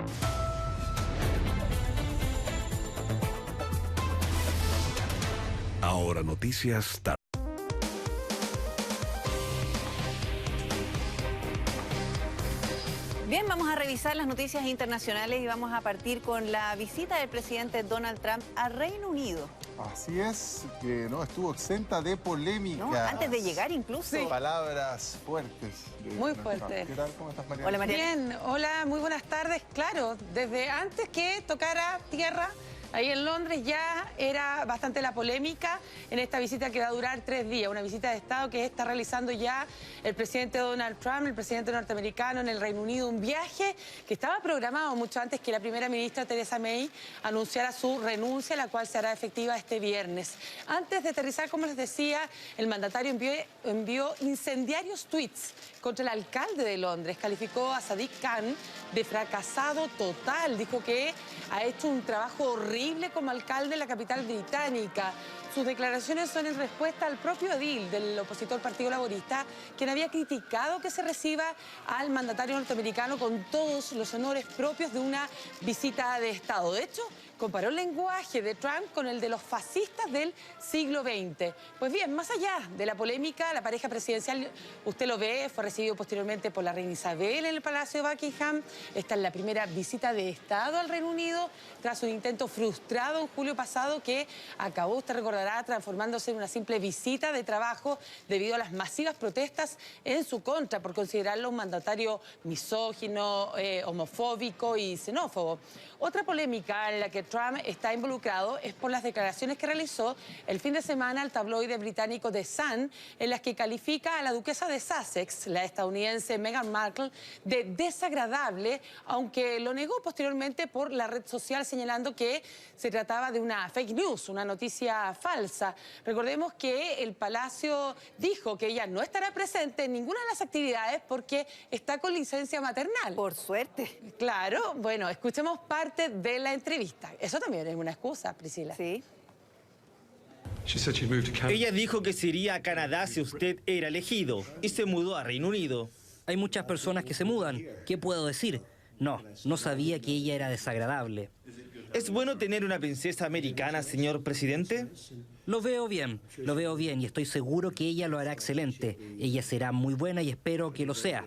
Ahora Noticias. Bien, vamos a revisar las noticias internacionales y vamos a partir con la visita del presidente Donald Trump a Reino Unido. Así es, que no estuvo exenta de polémica. No, antes de llegar incluso. Sí. Palabras fuertes. Muy fuertes. ¿Qué tal? ¿Cómo estás, Mariana? Hola, Mariana. Bien, hola, muy buenas tardes. Claro, desde antes que tocara tierra, ahí en Londres ya era bastante la polémica en esta visita que va a durar 3 días, una visita de Estado que está realizando ya el presidente Donald Trump, el presidente norteamericano en el Reino Unido, un viaje que estaba programado mucho antes que la primera ministra Theresa May anunciara su renuncia, la cual se hará efectiva este viernes. Antes de aterrizar, como les decía, el mandatario envió incendiarios tweets contra el alcalde de Londres, calificó a Sadiq Khan de fracasado total, dijo que ha hecho un trabajo horrible como alcalde de la capital británica. Sus declaraciones son en respuesta al propio edil del opositor Partido Laborista, quien había criticado que se reciba al mandatario norteamericano con todos los honores propios de una visita de Estado. De hecho, comparó el lenguaje de Trump con el de los fascistas del siglo XX. Pues bien, más allá de la polémica, la pareja presidencial, usted lo ve, fue recibido posteriormente por la reina Isabel en el Palacio de Buckingham. Esta es la primera visita de Estado al Reino Unido tras un intento frustrado en julio pasado que acabó, usted recordará, transformándose en una simple visita de trabajo debido a las masivas protestas en su contra por considerarlo un mandatario misógino, homofóbico y xenófobo. Otra polémica en la que Trump está involucrado es por las declaraciones que realizó el fin de semana al tabloide británico The Sun, en las que califica a la duquesa de Sussex, la estadounidense Meghan Markle, de desagradable, aunque lo negó posteriormente por la red social señalando que se trataba de una fake news, una noticia falsa. Recordemos que el Palacio dijo que ella no estará presente en ninguna de las actividades porque está con licencia maternal. Por suerte. Claro, bueno, escuchemos parte de la entrevista. Eso también es una excusa, Priscila. Sí. Ella dijo que se iría a Canadá si usted era elegido y se mudó a Reino Unido. Hay muchas personas que se mudan. ¿Qué puedo decir? No sabía que ella era desagradable. ¿Es bueno tener una princesa americana, señor presidente? Lo veo bien y estoy seguro que ella lo hará excelente. Ella será muy buena y espero que lo sea.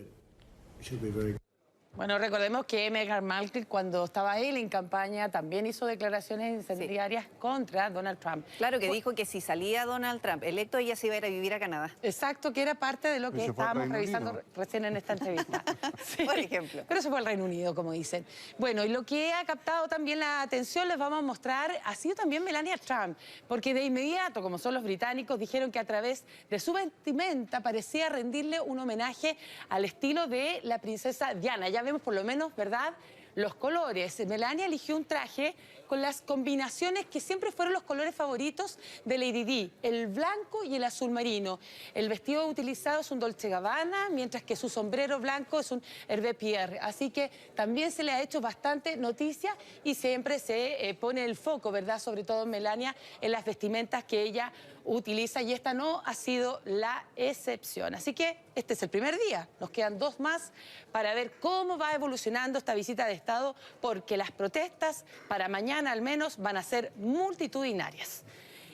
Bueno, recordemos que Meghan Markle, cuando estaba él en campaña, también hizo declaraciones incendiarias contra Donald Trump. Claro, que dijo que si salía Donald Trump electo, ella se iba a ir a vivir a Canadá. Exacto, que era parte de lo que estábamos revisando recién en esta entrevista. Sí, por ejemplo. Pero eso fue el Reino Unido, como dicen. Bueno, y lo que ha captado también la atención, les vamos a mostrar, ha sido también Melania Trump, porque de inmediato, como son los británicos, dijeron que a través de su vestimenta parecía rendirle un homenaje al estilo de la princesa Diana. Ya vemos por lo menos, ¿verdad?, los colores. Melania eligió un traje con las combinaciones que siempre fueron los colores favoritos de Lady Di, el blanco y el azul marino. El vestido utilizado es un Dolce Gabbana, mientras que su sombrero blanco es un Hervé Pierre. Así que también se le ha hecho bastante noticia y siempre se pone el foco, ¿verdad?, sobre todo en Melania, en las vestimentas que ella utiliza, y esta no ha sido la excepción. Así que este es el primer día, nos quedan 2 más para ver cómo va evolucionando esta visita de Estado, porque las protestas para mañana al menos van a ser multitudinarias.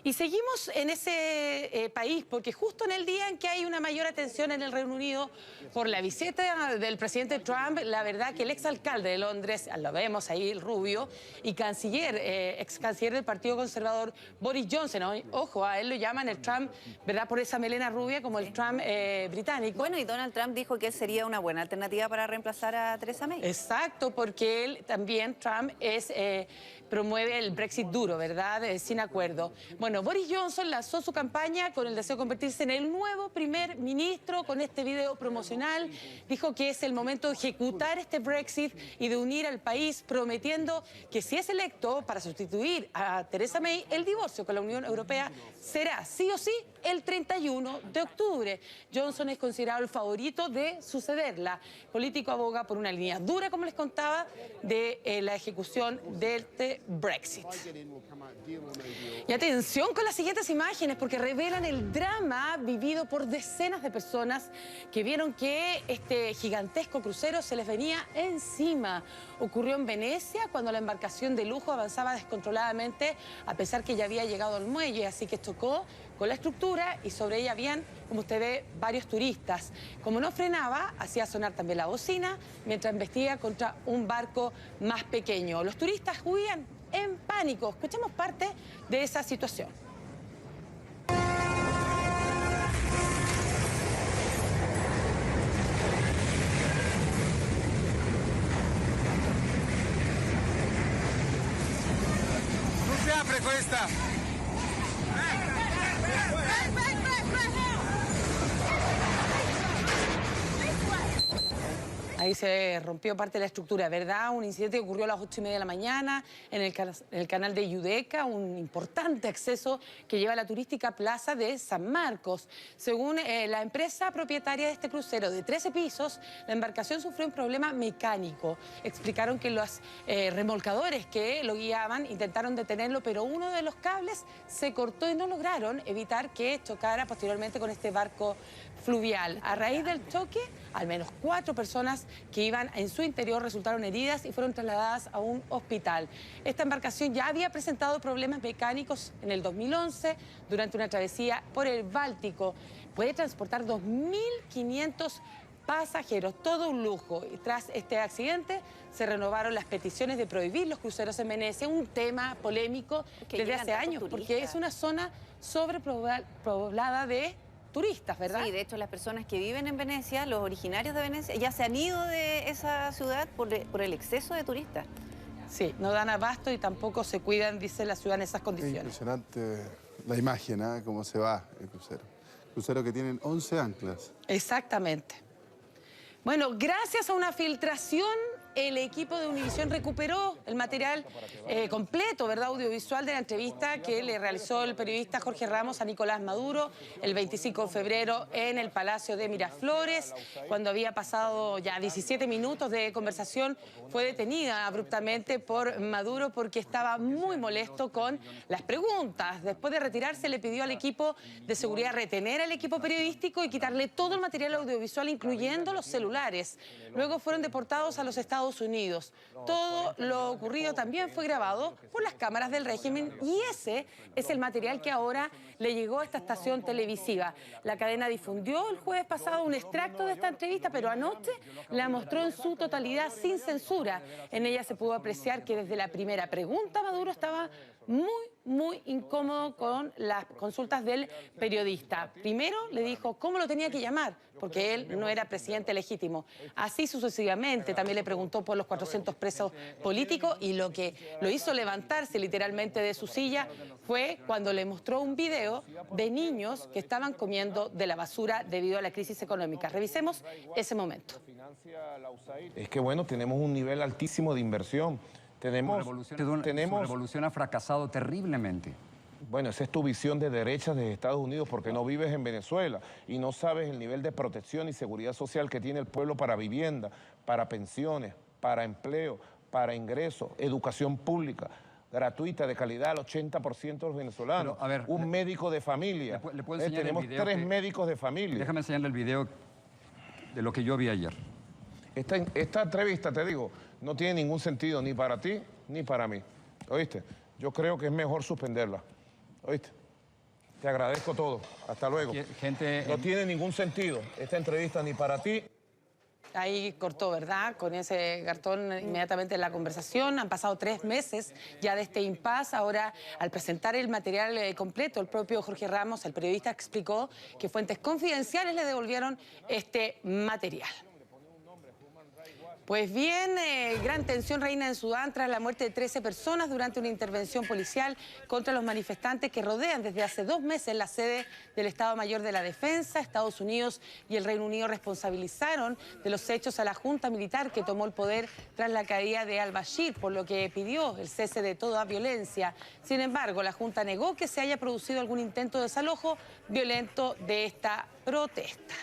Y seguimos en ese país, porque justo en el día en que hay una mayor atención en el Reino Unido por la visita del presidente Trump, la verdad que el exalcalde de Londres, lo vemos ahí, el rubio, y ex canciller del Partido Conservador, Boris Johnson, ojo, a él lo llaman el Trump, ¿verdad?, por esa melena rubia, como el Trump británico. Bueno, y Donald Trump dijo que él sería una buena alternativa para reemplazar a Theresa May. Exacto, porque él también, Trump, promueve el Brexit duro, ¿verdad?, sin acuerdo. Bueno, Bueno, Boris Johnson lanzó su campaña con el deseo de convertirse en el nuevo primer ministro con este video promocional. Dijo que es el momento de ejecutar este Brexit y de unir al país, prometiendo que si es electo para sustituir a Theresa May, el divorcio con la Unión Europea será sí o sí el 31 de octubre. Johnson es considerado el favorito de sucederla. El político aboga por una línea dura, como les contaba, de la ejecución de este Brexit. Y atención con las siguientes imágenes, porque revelan el drama vivido por decenas de personas que vieron que este gigantesco crucero se les venía encima. Ocurrió en Venecia, cuando la embarcación de lujo avanzaba descontroladamente, a pesar que ya había llegado al muelle, así que chocó con la estructura y sobre ella habían, como usted ve, varios turistas. Como no frenaba, hacía sonar también la bocina mientras embestía contra un barco más pequeño. Los turistas huían en pánico. Escuchemos parte de esa situación. No se apre questa! Ahí se rompió parte de la estructura, ¿verdad? Un incidente que ocurrió a las 8:30 de la mañana en el canal de Yudeca, un importante acceso que lleva a la turística plaza de San Marcos. Según la empresa propietaria de este crucero de 13 pisos, la embarcación sufrió un problema mecánico. Explicaron que los remolcadores que lo guiaban intentaron detenerlo, pero uno de los cables se cortó y no lograron evitar que chocara posteriormente con este barco fluvial. A raíz del choque, al menos 4 personas que iban en su interior resultaron heridas y fueron trasladadas a un hospital. Esta embarcación ya había presentado problemas mecánicos en el 2011 durante una travesía por el Báltico. Puede transportar 2.500 pasajeros, todo un lujo. Y tras este accidente se renovaron las peticiones de prohibir los cruceros en Venecia, un tema polémico desde hace años, porque es una zona sobrepoblada de turistas, ¿verdad? Sí, de hecho las personas que viven en Venecia, los originarios de Venecia, ya se han ido de esa ciudad por el exceso de turistas. Sí, no dan abasto y tampoco se cuidan, dice la ciudad, en esas condiciones. Es impresionante la imagen, ¿eh? Cómo se va el crucero. Crucero que tienen 11 anclas. Exactamente. Bueno, gracias a una filtración, el equipo de Univisión recuperó el material completo, ¿verdad?, audiovisual de la entrevista que le realizó el periodista Jorge Ramos a Nicolás Maduro el 25 de febrero en el Palacio de Miraflores. Cuando había pasado ya 17 minutos de conversación, fue detenida abruptamente por Maduro porque estaba muy molesto con las preguntas. Después de retirarse, le pidió al equipo de seguridad retener al equipo periodístico y quitarle todo el material audiovisual, incluyendo los celulares. Luego fueron deportados a los Estados Unidos. Todo lo ocurrido también fue grabado por las cámaras del régimen y ese es el material que ahora le llegó a esta estación televisiva. La cadena difundió el jueves pasado un extracto de esta entrevista, pero anoche la mostró en su totalidad sin censura. En ella se pudo apreciar que desde la primera pregunta Maduro estaba muy incómodo con las consultas del periodista. Primero le dijo cómo lo tenía que llamar, porque él no era presidente legítimo. Así sucesivamente. También le preguntó por los 400 presos políticos y lo que lo hizo levantarse literalmente de su silla fue cuando le mostró un video de niños que estaban comiendo de la basura debido a la crisis económica. Revisemos ese momento. Es que bueno, tenemos un nivel altísimo de inversión. Su revolución ha fracasado terriblemente. Bueno, esa es tu visión de derechas de Estados Unidos porque no vives en Venezuela y no sabes el nivel de protección y seguridad social que tiene el pueblo para vivienda, para pensiones, para empleo, para ingresos, educación pública, gratuita, de calidad al 80% de los venezolanos. Pero, a ver, un médico de familia. ¿Le puedo enseñar tenemos el video 3 médicos de familia. Déjame enseñarle el video de lo que yo vi ayer. Esta entrevista, te digo, no tiene ningún sentido ni para ti ni para mí. ¿Oíste? Yo creo que es mejor suspenderla. ¿Oíste? Te agradezco todo. Hasta luego. No tiene ningún sentido esta entrevista ni para ti. Ahí cortó, ¿verdad? Con ese cartón inmediatamente en la conversación. Han pasado 3 meses ya de este impasse. Ahora, al presentar el material completo, el propio Jorge Ramos, el periodista, explicó que fuentes confidenciales le devolvieron este material. Pues bien, gran tensión reina en Sudán tras la muerte de 13 personas durante una intervención policial contra los manifestantes que rodean desde hace 2 meses la sede del Estado Mayor de la Defensa. Estados Unidos y el Reino Unido responsabilizaron de los hechos a la junta militar que tomó el poder tras la caída de al-Bashir, por lo que pidió el cese de toda violencia. Sin embargo, la junta negó que se haya producido algún intento de desalojo violento de esta protesta.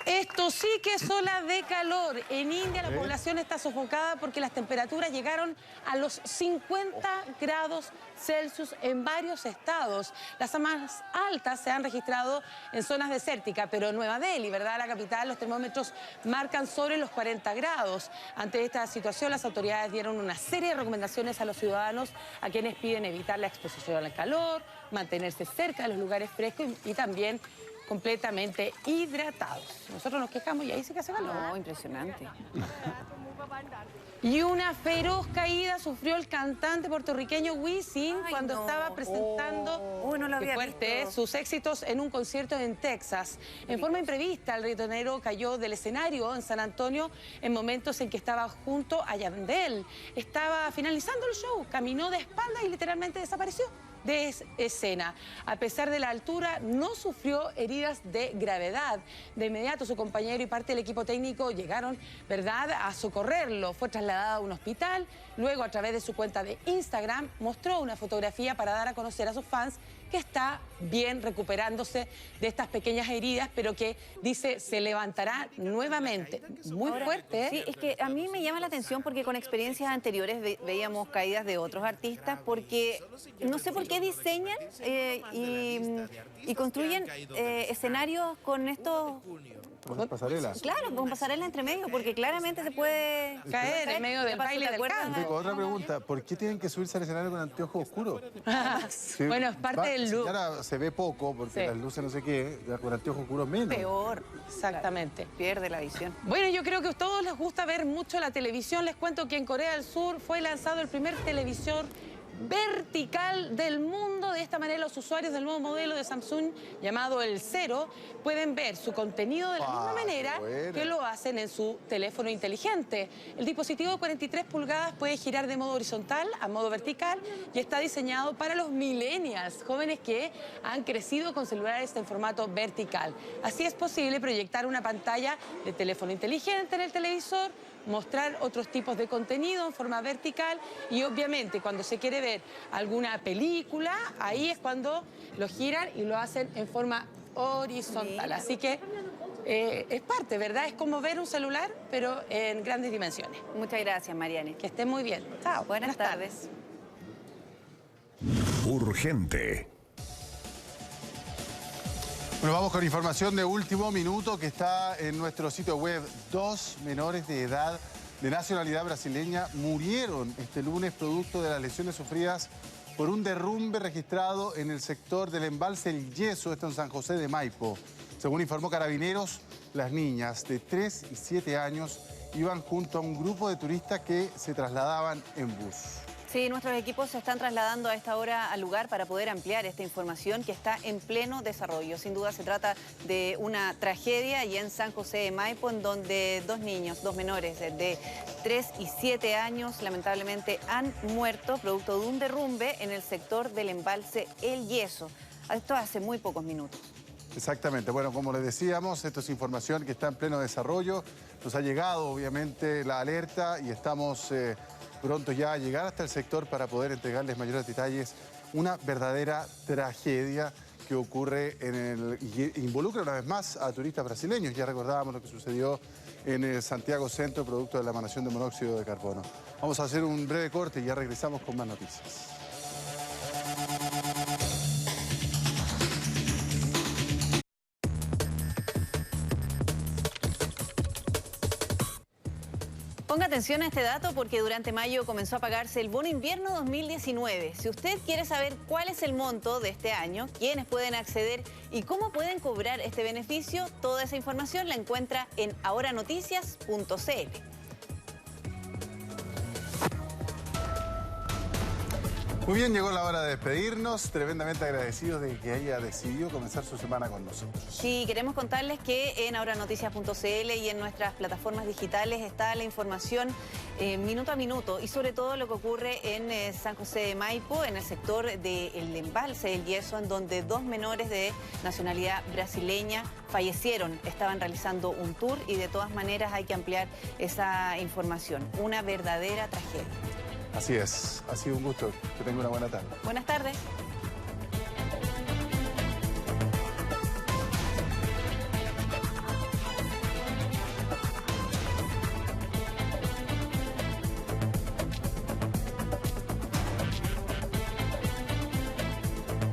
Esto sí que es ola de calor. En India la población está sofocada porque las temperaturas llegaron a los 50 grados Celsius en varios estados. Las más altas se han registrado en zonas desérticas, pero en Nueva Delhi, ¿verdad?, la capital, los termómetros marcan sobre los 40 grados. Ante esta situación, las autoridades dieron una serie de recomendaciones a los ciudadanos, a quienes piden evitar la exposición al calor, mantenerse cerca de los lugares frescos y también completamente hidratados. Nosotros nos quejamos y ahí sí que hace calor. No, impresionante. Y una feroz caída sufrió el cantante puertorriqueño Wisin cuando estaba presentando no lo había visto. Sus éxitos en un concierto en Texas. En forma imprevista, el reggaetonero cayó del escenario en San Antonio en momentos en que estaba junto a Yandel. Estaba finalizando el show, caminó de espaldas y literalmente desapareció de escena. A pesar de la altura, no sufrió heridas de gravedad. De inmediato, su compañero y parte del equipo técnico llegaron, ¿verdad?, a socorrerlo. Fue trasladado a un hospital. Luego, a través de su cuenta de Instagram, mostró una fotografía para dar a conocer a sus fans que está bien, recuperándose de estas pequeñas heridas, pero que dice se levantará nuevamente. Muy fuerte, ¿eh? Sí, es que a mí me llama la atención porque con experiencias anteriores veíamos caídas de otros artistas, porque no sé por qué diseñan y construyen escenarios con estos... ¿Con pasarela? Claro, con pasarela entre medio, porque claramente se puede caer en medio del baile del canto. Otra pregunta, ¿por qué tienen que subirse al escenario con anteojos oscuros? Sí. Bueno, es parte del look. Ahora se ve poco, porque las luces no sé qué, con anteojos oscuros menos. Peor. Exactamente. Pierde la visión. Bueno, yo creo que a todos les gusta ver mucho la televisión. Les cuento que en Corea del Sur fue lanzado el primer televisor vertical del mundo. De esta manera, los usuarios del nuevo modelo de Samsung llamado el Zero pueden ver su contenido de la misma manera que lo hacen en su teléfono inteligente. El dispositivo de 43 pulgadas puede girar de modo horizontal a modo vertical y está diseñado para los millennials, jóvenes que han crecido con celulares en formato vertical. Así es posible proyectar una pantalla de teléfono inteligente en el televisor, mostrar otros tipos de contenido en forma vertical y obviamente cuando se quiere ver alguna película, ahí es cuando lo giran y lo hacen en forma horizontal. Así que es parte, ¿verdad? Es como ver un celular, pero en grandes dimensiones. Muchas gracias, Mariane. Que estén muy bien. Chao. Buenas tardes. Urgente. Bueno, vamos con información de último minuto que está en nuestro sitio web. 2 menores de edad de nacionalidad brasileña murieron este lunes producto de las lesiones sufridas por un derrumbe registrado en el sector del embalse El Yeso, esto en San José de Maipo. Según informó Carabineros, las niñas de 3 y 7 años iban junto a un grupo de turistas que se trasladaban en bus. Sí, nuestros equipos se están trasladando a esta hora al lugar para poder ampliar esta información que está en pleno desarrollo. Sin duda se trata de una tragedia y en San José de Maipo, en donde 2 niños, 2 menores de 3 y 7 años, lamentablemente han muerto producto de un derrumbe en el sector del embalse El Yeso. Esto hace muy pocos minutos. Exactamente. Bueno, como les decíamos, esto es información que está en pleno desarrollo. Nos ha llegado, obviamente, la alerta y estamos pronto ya a llegar hasta el sector para poder entregarles mayores detalles. Una verdadera tragedia que ocurre y involucra una vez más a turistas brasileños. Ya recordábamos lo que sucedió en el Santiago Centro, producto de la emanación de monóxido de carbono. Vamos a hacer un breve corte y ya regresamos con más noticias. Ponga atención a este dato porque durante mayo comenzó a pagarse el bono invierno 2019. Si usted quiere saber cuál es el monto de este año, quiénes pueden acceder y cómo pueden cobrar este beneficio, toda esa información la encuentra en ahoranoticias.cl. Muy bien, llegó la hora de despedirnos. Tremendamente agradecidos de que haya decidido comenzar su semana con nosotros. Sí, queremos contarles que en ahoranoticias.cl y en nuestras plataformas digitales está la información minuto a minuto y sobre todo lo que ocurre en San José de Maipo, en el sector del embalse del Yeso, en donde 2 menores de nacionalidad brasileña fallecieron. Estaban realizando un tour y de todas maneras hay que ampliar esa información. Una verdadera tragedia. Así es, ha sido un gusto. Que tenga una buena tarde. Buenas tardes.